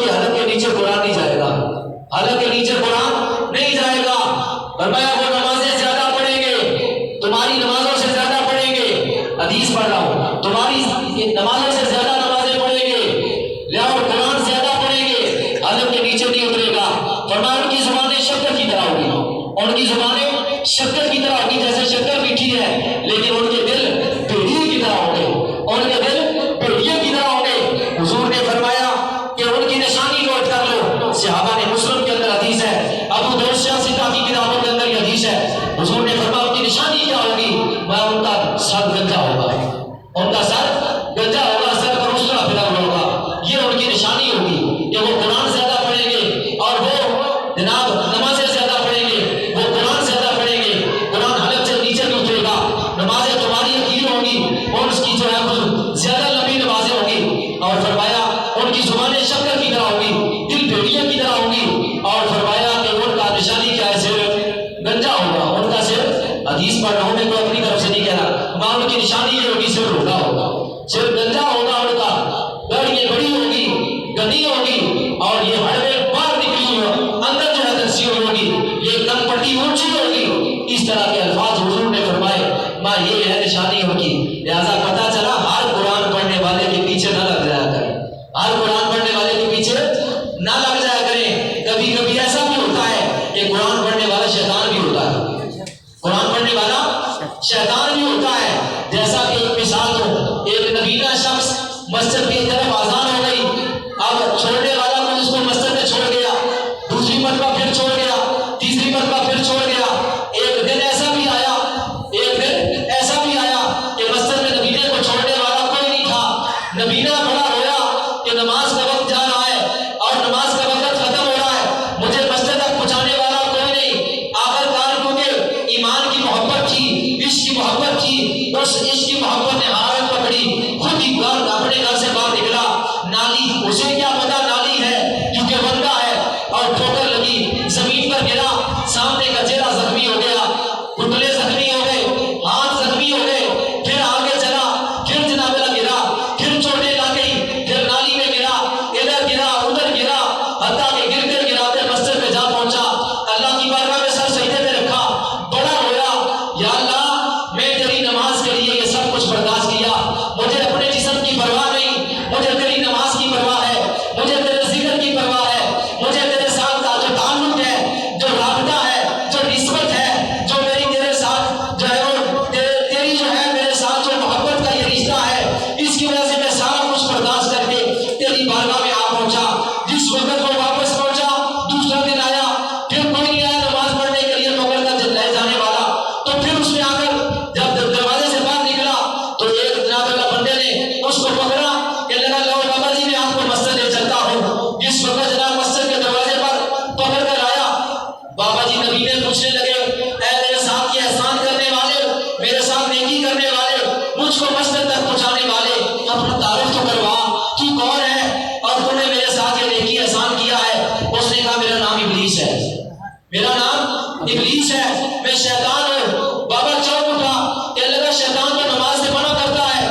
اور فرمایا ان کی زبانیں شکر کی طرح ہوگی، دل بھیڑیے کی طرح ہوگی، اور فرمایا کہ ان کا نشانی کیا ہے؟ صرف گنجا ہوگا، ان کا صرف حدیث پڑھ رہا ہوں میں، کوئی اپنی طرف سے نہیں کہہ رہا، ماں ان کی نشانی یہ ہوگی صرف روکا ہوگا، صرف گنجا ہوگا، ان کا گاڑیاں بڑی ہوگی، گندی ہوگی، اور یہ ہڑوے باہر نکلی ہوگی، اندر جو ہے دنسی ہوگی، یہ کم پٹی اونچی ہوگی، اس طرح کے الفاظ حضور نے فرمائے، ماں یہ ہے نشانی ہوگی۔ لہذا پتہ چلا ہر قرآن پڑھنے والے کے پیچھے نہ لگ جایا کریں، ہر قرآن پڑھنے والے کے پیچھے نہ لگ جایا کریں۔ کبھی کبھی ایسا بھی ہوتا ہے کہ قرآن پڑھنے والا شیطان بھی ہوتا ہے، قرآن پڑھنے والا شیطان بھی ہوتا ہے۔ جیسا کہ ایک مثال دو، ایک نبینا شخص مسجد کی طرف آزان ہو گئی، اب چھوڑنے والا کو اس کو مسجد میں چھوڑ گیا، دوسری مرتبہ پھر چھوڑ گیا، تیسری مرتبہ پھر چھوڑ گیا۔ ایک دن ایسا بھی آیا کہ مسجد میں نبینے کو چھوڑنے والا کوئی نہیں تھا، نبینا بڑا رویا کہ نماز کا وقت جا رہا ہے اور نماز کا وقت ختم ہو رہا ہے، مجھے مسجد تک پہنچانے والا کوئی نہیں۔ آخرکار کیونکہ ایمان کی محبت تھی، عشق کی محبت تھی، اس عشق کی محبت نے حرارت پکڑی، خود ہی اپنے گھر سے باہر نکلا، نالی اسے کیا پتا نالی ہے کیونکہ بندہ ہے، اور ٹھوکر لگی، زمین پر گرا، سامنے کا چہرہ زخمی ہو گیا، گھٹنے زخمی ہو گئے، ہاتھ زخمی ہو گئے، پھر آگے چلا، پھر جناب اللہ گرا، پھر چوٹیں لا گئی، پھر نالی میں گرا، ادھر گرا ادھر گرا، حتیٰ کہ گرتے گراتے مسجد میں جا پہنچا، اللہ کی بارگاہ میں سر سجدے میں رکھا، بڑا رویا، یا اللہ میں تیری نماز کے لیے یہ سب کچھ برداشت کیا، مجھے اپنے جسم کی پرواہ نہیں، مجھے تیری نماز کی پرواہ ہے، مجھے تیرے ذکر کی پرواہ ہے، مجھے تیرے ساتھ کا جو تعلق ہے، جو رابطہ ہے، جو نسبت ہے، جو میری تیرے ساتھ جو ہے وہ تیری جو ہے میرے ساتھ جو محبت کا یہ رشتہ ہے، اس کی وجہ سے میں سارا کچھ برداشت کر کے تیری بارگاہ میں آ پہنچا۔ جس وقت وہ واپس پہنچا، دوسرا دن آیا، پھر کوئی نہیں آیا نماز پڑھنے کے لیے پکڑ کر لے جانے والا، تو پھر اس نے آ کر جب دروازے سے باہر نکلا تو ایک جناب اللہ بندے نے اس کو پکڑا کہ لگا لو بابا جی میں آپ کو مسجد لے چلتا ہوں۔ جس وقت جناب مسجد کے دروازے پر پکڑ کر آیا، بابا جی نبی نے پوچھنے لگے، اے میرے ساتھ یہ احسان کرنے والے، میرے ساتھ نیکی کرنے والے، مجھ کو مسجد تک پہنچانے والے، اپنا تعارف تو کروا، تو کون ہے اور تم نے میرے ساتھ یہ نیکی احسان کیا ہے؟ اس نے کہا میرا نام ابلیس ہے، میرا نام ابلیس ہے، میں شیطان ہوں۔ بابا چوک اٹھا کہ لگا شیطان تو نماز سے منع کرتا ہے،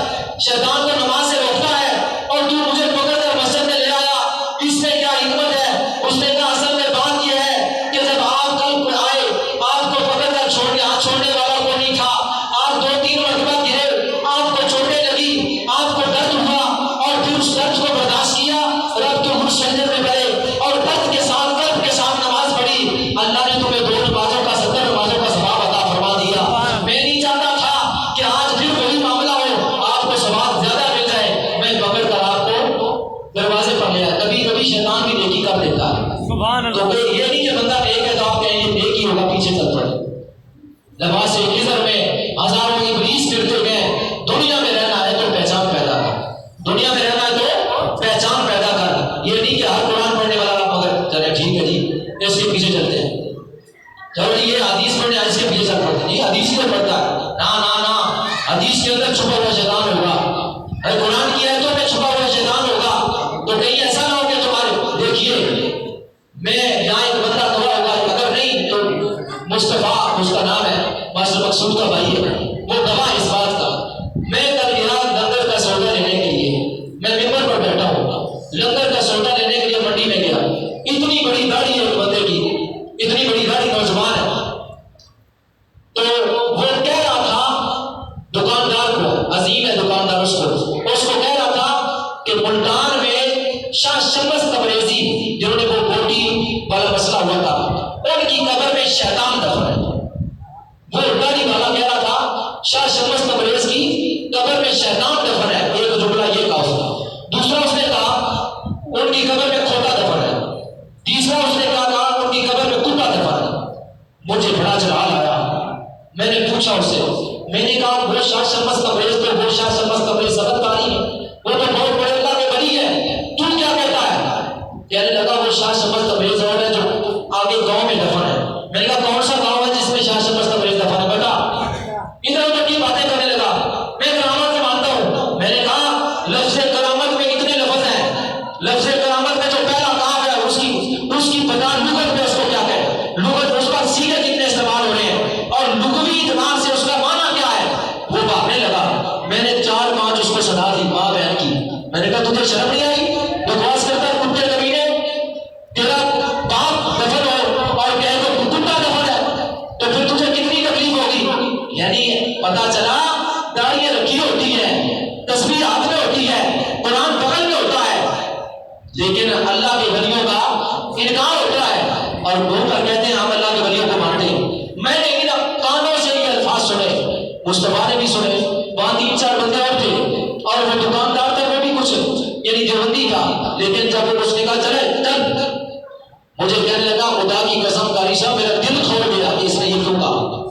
شیطان تو نماز سے روکتا ہے، اور تو مجھے پکڑ کر مسجد میں لے آیا، اس میں کیا حکمت ہے؟ اس نے کہا اصل میں بات یہ ہے کہ جب آپ کل آئے، آپ کو پکڑ کر چھوڑنے والا کوئی نہیں تھا، آپ 2-3 مرتبہ گرے، آپ کو چوٹیں لگی، آپ کو درد ہوا، اور پھر اس درد کو برداشت کیا، رب تم سجدے میں پڑے اور درد کے ساتھ نماز پڑھی، اللہ نے تمہیں 2 نمازوں کا 70 نمازوں کا ثواب عطا فرما دیا۔ میں نہیں چاہتا تھا کہ آج پھر وہی معاملہ ہو، آپ کو ثواب زیادہ مل جائے، میں پکڑ کر آپ کو دروازے پر لے آیا۔ کبھی کبھی شیطان بھی نیکی کر دیتا ہے، سبحان تو اللہ۔ یہ نہیں کہ بندہ نیک ہے تو آپ کہیں یہ نیک ہی ہوگا، پیچھے چل پڑے۔ لباس خضر میں ہزاروں ابلیس پھرتے گئے، دنیا میں رہنا ہے تو پہچان پیدا کر، دنیا میں رہنا ہے تو پہچان پیدا کر، یہ نہیں کہ ہر قرآن پڑھنے والا آپ مگر چلے ٹھیک ہے جی اس کے پیچھے چلتے ہیں، چلو جی یہ حدیث پڑھنے اس کے پیچھے چل پڑتے ہیں، یہ حدیث ہی تو پڑھتا ہے، نا حدیث کے اندر چھپا ہوا شیطان ہوگا، اگر قرآن کی آیتوں میں چھپا ہوا شیطان ہوگا تو کہیں ایسا نہ ہو کہ تمہارے دیکھیے میں یہاں ایک بندہ کھڑا ہوگا، اگر نہیں تو مصطفیٰ اس کا نام ہے، ماسٹر مقصود کا بھائی ہے، وہ گواہ اس بات کا، میں کل ایران لنگر کا سودا لینے کے لیے میں ممبر پر بیٹھا ہوں، لنگر کا سودا لینے کے لیے منڈی میں گیا، اتنی بڑی گاڑی ہے بندے کی، اتنی بڑی گاڑی نوجوان ہے، تو وہ کہہ رہا تھا دکاندار کو، عظیم ہے دکاندار، اس کو کہہ رہا تھا کہ ملتان میں شاہ شمس تبریزی جنہوں نے وہ بوٹی والا مسئلہ ہوا تھا، ان کی قبر میں شیطان دفن ہے۔ وہ گاڑی والا کہہ رہا تھا شاہ شمس تبریز کی قبر میں شیطان دفن ہے، ایک جملہ یہ کہا اس نے، دوسرا اس نے کہا ان کی قبر میں کھوتا دفن ہے، تیسرا اس نے کہا ان کی قبر میں کتا دفن ہے۔ مجھے بڑا جلال آیا، میں نے پوچھا اس سے، میں نے کہا وہ شاہ شمس تبریز تو وہ شاہ شمس تبریز سبق تاری ہے، وہ تو بہت بڑے اللہ کے ولی ہے، تو کیا کہتا ہے؟ کہنے لگا وہ شاہ شمس تبریز اور ہے جو آگے گاؤں میں دفن ہے۔ میں نے کہا کون سا گاؤں ہے جس میں شاہ شمس تبریز دفن ہے؟ بیٹا ادھر ادھر کی باتیں کرنے لگا، میں کرامت سے مانتا ہوں۔ میں نے کہا لفظ کرامت میں اتنے تجھے شرم نہیں آئی؟ بکواس کرتا ہے کتے کمینے، تیرا باپ دفن ہو اور کہے تو کتا دفن ہے تو پھر تجھے کتنی تکلیف ہوگی؟ یعنی پتا چلا داڑھی رکھی ہوتی ہے، تسبیح ہاتھ میں ہوتی ہے، قرآن بغل میں ہوتا ہے، لیکن اللہ کے ولیوں کا انکار ہوتا ہے اور وہ کہتے ہیں ہم اللہ کے ولیوں کو مانتے ہیں۔ میں نے ان کانوں سے یہ الفاظ سنے، مصطفیٰ نے بھی سنے، وہاں 3-4 بندے اور تھے اور وہ دکاندار تھا، وہ بھی کچھ یعنی دیوبندی کا، لیکن جب اس نے کہا چلے چل، مجھے کہنے لگا خدا کی قسم قاری صاحب میرا دل کھول گیا کہ اس نے یہ کیوں کہا۔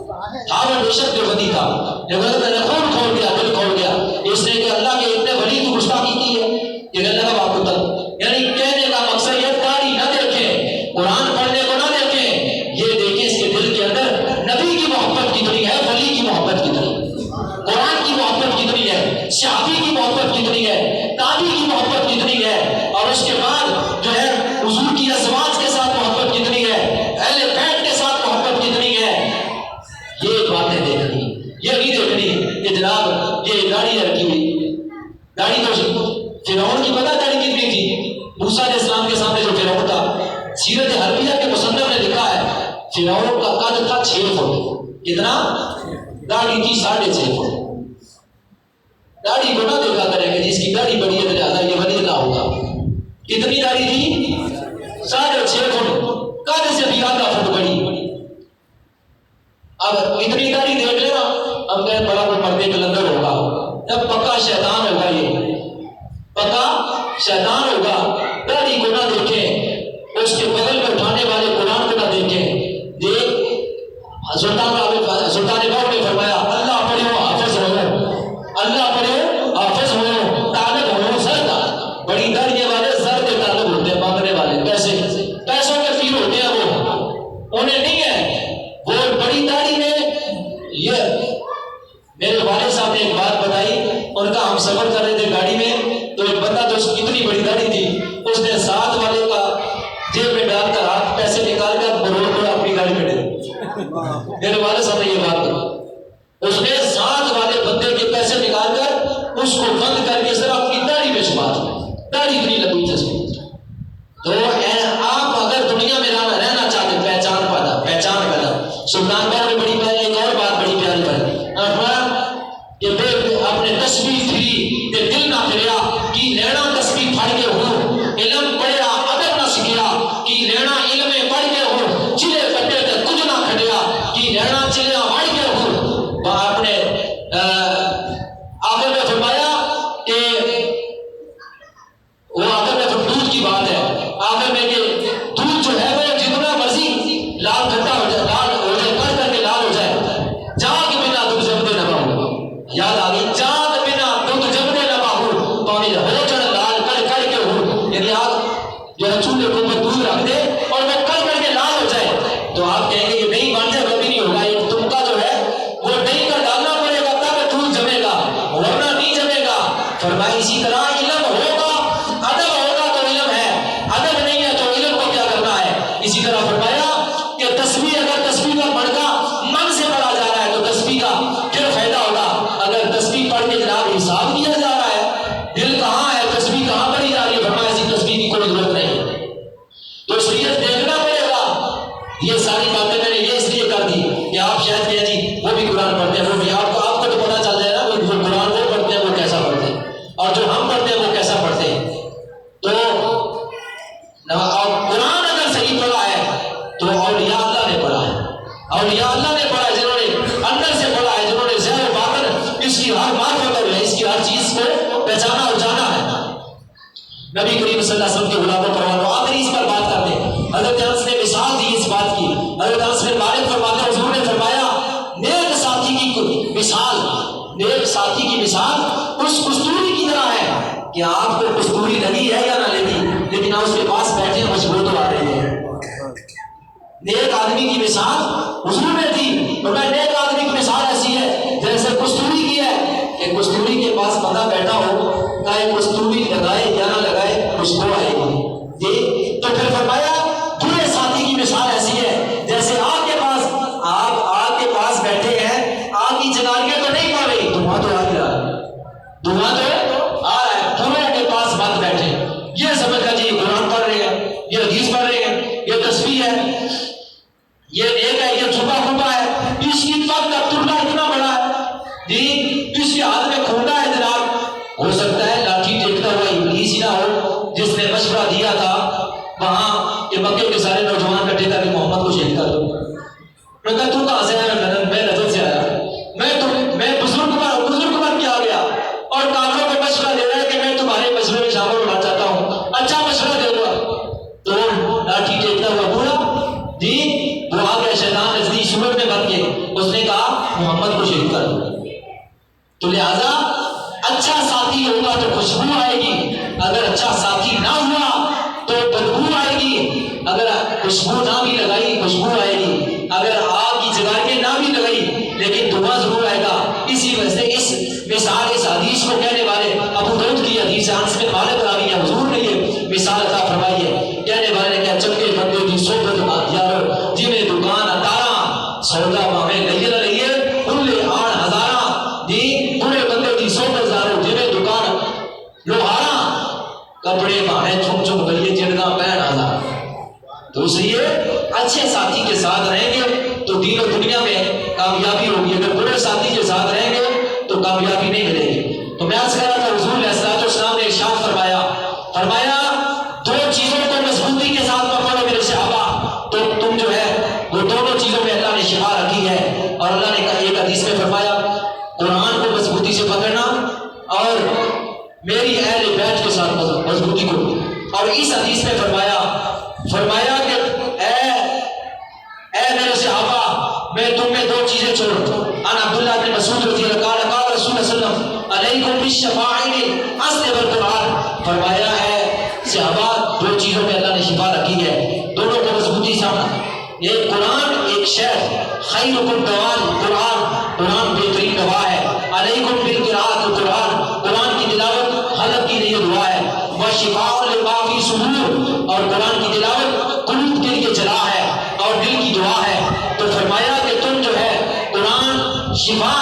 ہاں وہ بے شک دیوبندی تھا، لیکن میرا خون کھول گیا، دل کھول گیا، اس نے کہ اللہ کے اتنے ولی تو گستاخی کی ہے، یہ کہنے لگا باپ کو تک، یعنی کہنے کا مقصد یہ داڑھی نہ دیکھیں، قرآن پڑھنے کو نہ دیکھیں، یہ دیکھیں اس کے دل کے اندر نبی کی محبت کتنی ہے، ولی کی محبت کتنی، قرآن کی محبت کتنی ہے، صحابی کی محبت کتنی ہے، تابعی کی محبت کتنی ہے، اور اس کے بعد جو ہے حضور کی ازواج کے ساتھ محبت کتنی ہے، اہل بیت کے ساتھ محبت کتنی ہے، یہ باتیں دیکھنی، یہ نہیں دیکھنی کہ جناب یہ داڑھی رکھی ہوئی، داڑھی تو فرعون کی پتہ داڑھی کتنی تھی، موسیٰ علیہ السلام کے سامنے جو فرعون تھا، سیرت حربیہ کے مصنف نے لکھا ہے فرعون کا قد تھا 6 فٹ، کتنا؟ داڑھی تھی 6.5 فٹ۔ داڑھی کو نہ دیکھا کریں گے جس کی داڑھی بڑی ہے لہٰذا یہ ولی نہ ہوگا۔ کتنی داڑھی تھی؟ 6.5 فٹ، قد سے بھی آدھا فٹ بڑی۔ اب اتنی داڑھی دیکھ لینا، ہم کہیں بڑا کوئی پردے کلندر ہوگا، تب پکا شیطان ہوگا، یہ پکا شیطان ہوگا۔ داڑھی کو نہ دیکھیں، اس کے بغل میں اٹھانے والے قرآن کو نہ دیکھیں۔ دیکھ سلطان باؤ نے فرمایا اللہ پڑھو حافظ ہو، اللہ پڑھو حافظ ہو، طالب ہو زرد، بڑی داڑھی والے زرد کے طالب ہوتے ہیں، مانگنے والے پیسوں کے پیر ہوتے ہیں، وہ انہیں نہیں ہے، وہ بڑی داڑھی میں یہ میرے والد صاحب نے ایک بات بتائی، ان کا ہم سفر کر رہے تھے گاڑی میں، تو ایک بندہ تو اس کی اتنی بڑی داڑھی تھی، اس نے ساتھ والے کا جیب میں ڈال کر ہاتھ پیسے نکال کر بروڑ کو اپنی گاڑی میں ڈال۔ میرے والد صاحب نے یہ بات کی، اس نے ساتھ والے بندے کے پیسے نکال کر اس کو بند کر کے صرف اپنی داڑھی میں چھپا دیا، داڑھی اتنی لمبی تھی۔ تو آپ اگر دنیا میں رہنا چاہتے پہچان پیدا سلطان باؤ نے بڑی پیاری ایک اور بات بڑی پیاری بتائی کہ اپنے تسبیح تھی تے دل نہ پھریا کی لینا تسبیح پڑھ کے ہوں، علم پڑھیا ادب نہ سکھیا کی لینا علم پڑھ کے ہوں، چلے پٹے تے کچھ نہ کھڈیا کی لینا چلیا پڑھ کے ہوں۔ اپنے آخر میں فرمایا کہ وہ آخر میں دودھ کی بات ہے، آخر میں کہ دودھ جو ہے وہ جتنا مرضی لال کھٹا ہو جائے، لال ہو جائے، کر کے لال ہو جائے، جاگ بنا دودھ جمتے نہ بہو، یاد آ گئی، جاگ بنا دودھ جمتے نہ بہو، پانی ہو چڑھ لال کر کے ہو، یعنی آپ جو ہے چولہے کو اوپر دودھ رکھ دے اور وہ کر کے لال ہو جائے تو آپ کہیں گے کہ نہیں بن جائے، کبھی نہیں ہوگا، ایک تمکا جو ہے وہ نہیں کر ڈالنا پڑے گا تب دودھ جمے گا، ورنہ نہیں جمے گا۔ فرمایا اسی طرح علم ہوگا، ادب ہوگا تو علم ہے، ادب نہیں ہے تو علم کو کیا کرنا ہے۔ اسی طرح فرمایا کہ تسبیح اگر تسبیح کا مڑکا من سے پڑھا جا رہا ہے تو تسبیح کا پھر فائدہ ہوگا، اگر تسبیح پڑھ کے جناب حساب کیا جا رہا ہے، دل کہاں ہے، تسبیح کہاں پڑھی جا رہی ہے، فرمایا ایسی تسبیح کی کوئی ضرورت نہیں، تو اس لیے دیکھنا پڑے گا۔ یہ ساری باتیں میں نے یہ اس لیے کر دی کہ آپ شاید کہیں جی وہ بھی قرآن پڑھتے ہیں، وہ بھی آپ کو تو پتا چل جائے نا وہ قرآن وہ پڑھتے ہیں وہ کیسا پڑھتے ہیں اور جو ہم پڑھتے ہیں وہ کیسا پڑھتے ہیں۔ تو قرآن اگر صحیح پڑھا ہے تو اولیاء اللہ نے پڑھا ہے، اولیاء اللہ نے پڑھا ہے، جنہوں نے اندر سے پڑھا ہے، جنہوں نے ظاہر و باطن اس کی ہر معرفت اور اس کی ہر چیز کو پہچانا اور جانا ہے۔ نبی کریم صلی اللہ علیہ وسلم کے غلاموں پر آخری اس پر بات کرتے ہیں، حضرت انس نے مثال دی اس بات کی، حضرت انس نے مالک فرماتے ہیں حضور نے فرمایا نیک ساتھی کی مثال، نیک ساتھی کی مثال اس کستوری کی طرح ہے کہ آپ کو کستوری لگی ہے یا نہ لگی، لیکن آپ اس کے پاس بیٹھے ہیں مجبور تو آ رہے ہیں۔ نیک آدمی کی مثال حضور نے دی، فرمایا نیک آدمی کی مثال ایسی ہے جیسے کستوری کی ہے کہ کستوری کے پاس بندہ بیٹھا ہو، چاہے کستوری لگائے یا نہ لگائے خوشبو آئے گی۔ تو پھر فرمایا برے ساتھی کی مثال ایسی ہے جیسے آگ کے پاس، آپ آگ کے پاس بیٹھے ہیں، آگ کی چنگاریاں تو نہیں پا رہی، دھواں تو آ رہا ہے، دھواں تو آ رہا ہے، برے کے پاس حدیث پڑھ رہے ہیں، یہ تسبیح ہے، یہ ایک ہے، یہ چھپا کھپا ہے، اس کی پگ کا ترلا اتنا بڑا ہے جی، اس کے ہاتھ میں کھونڈا ہے جناب، ہو سکتا ہے لاٹھی ٹیکتا ہوا ابلیس ہی نہ ہو جس نے مشورہ دیا تھا وہاں کہ مکے کے سارے نوجوان کٹھے کر کے محمد کو شہید کر دو۔ میں کہا تو کہاں سے آیا؟ میں نظر سے آیا، میں بزرگ بن کے آ گیا اور کافروں کو مشورہ دے رہا ہے کہ میں تمہارے مشورے میں شامل ہونا چاہتا ہوں، اچھا مشورہ دے گا۔ تو لاٹھی ٹیکتا ہوا بوڑھا جی وہ آ گیا شیطان نزدیک صورت میں بن کے، اس نے کہا محمد کو شہید کر دو۔ تو لہذا اچھا ساتھی ہوگا تو خوشبو آئے گی، اگر اچھا ساتھی نہ ہوا تو بدبو آئے گی، اگر خوشبو نہ بھی لگائی خوشبو آئے گی، اگر آگ کی جگاڑیں نہ بھی لگائی لیکن دھواں ضرور آئے گا۔ اسی وجہ سے اس مثال اس حدیث کو کہنے والے ابو داؤد کی حدیث انس بن مالک راوی ہے، حضور نے یہ مثال عطا فرمائی ہے، کہنے والے نے کہا چنگے بندے دی صحبت یارو جویں دکان اتارا سودا باویں لئیے نہ لئیے کلے آن ہزاراں جی، برے بندے دی صحبت یارو جویں دکان لوہارا کپڑے باہیں چھم چھم گلیے چڑگاں پہن ہزار۔ تو اس لیے اچھے ساتھی کے ساتھ رہیں گے تو دین و دنیا میں کامیابی ہوگی، اگر برے ساتھی کے ساتھ رہیں گے تو کامیابی نہیں ملے گی۔ تو میں عرض کر رہا تھا حضور علیہ السلام نے ارشاد فرمایا دو چیزوں کو مضبوطی کے ساتھ پکڑو میرے صحابہ، تو تم جو ہے وہ دونوں چیزوں میں اللہ نے شفا رکھی ہے۔ اور اللہ نے ایک حدیث میں فرمایا قرآن کو مضبوطی سے پکڑنا اور میری اہل بیت کے ساتھ مضبوطی کو، اور اس حدیث میں فرمایا کہ اے میرے صحابہ میں تم میں دو چیزیں چھوڑتا ہوں۔ ان عبداللہ بن مسعود رضی اللہ عنہ قال رسول اللہ صلی اللہ علیہ وسلم علیکم بالشفاعۃ اصل بالقرآن، فرمایا ہے صحابہ دو چیزوں میں اللہ نے شفا رکھی ہے، دونوں کو مضبوطی سے ایک قرآن ایک شیخ، خیرکم قرآن بہترین دوا ہے، علیکم بالقراءۃ قرآن کی تلاوت حلق کی لیے دعا ہے، وشفاء لما فی صدور اور قرآن کی تلاوت قلوب کے لیے جلا ہے اور دل کی دعا ہے۔ تو فرمایا کہ تم جو ہے قرآن شفا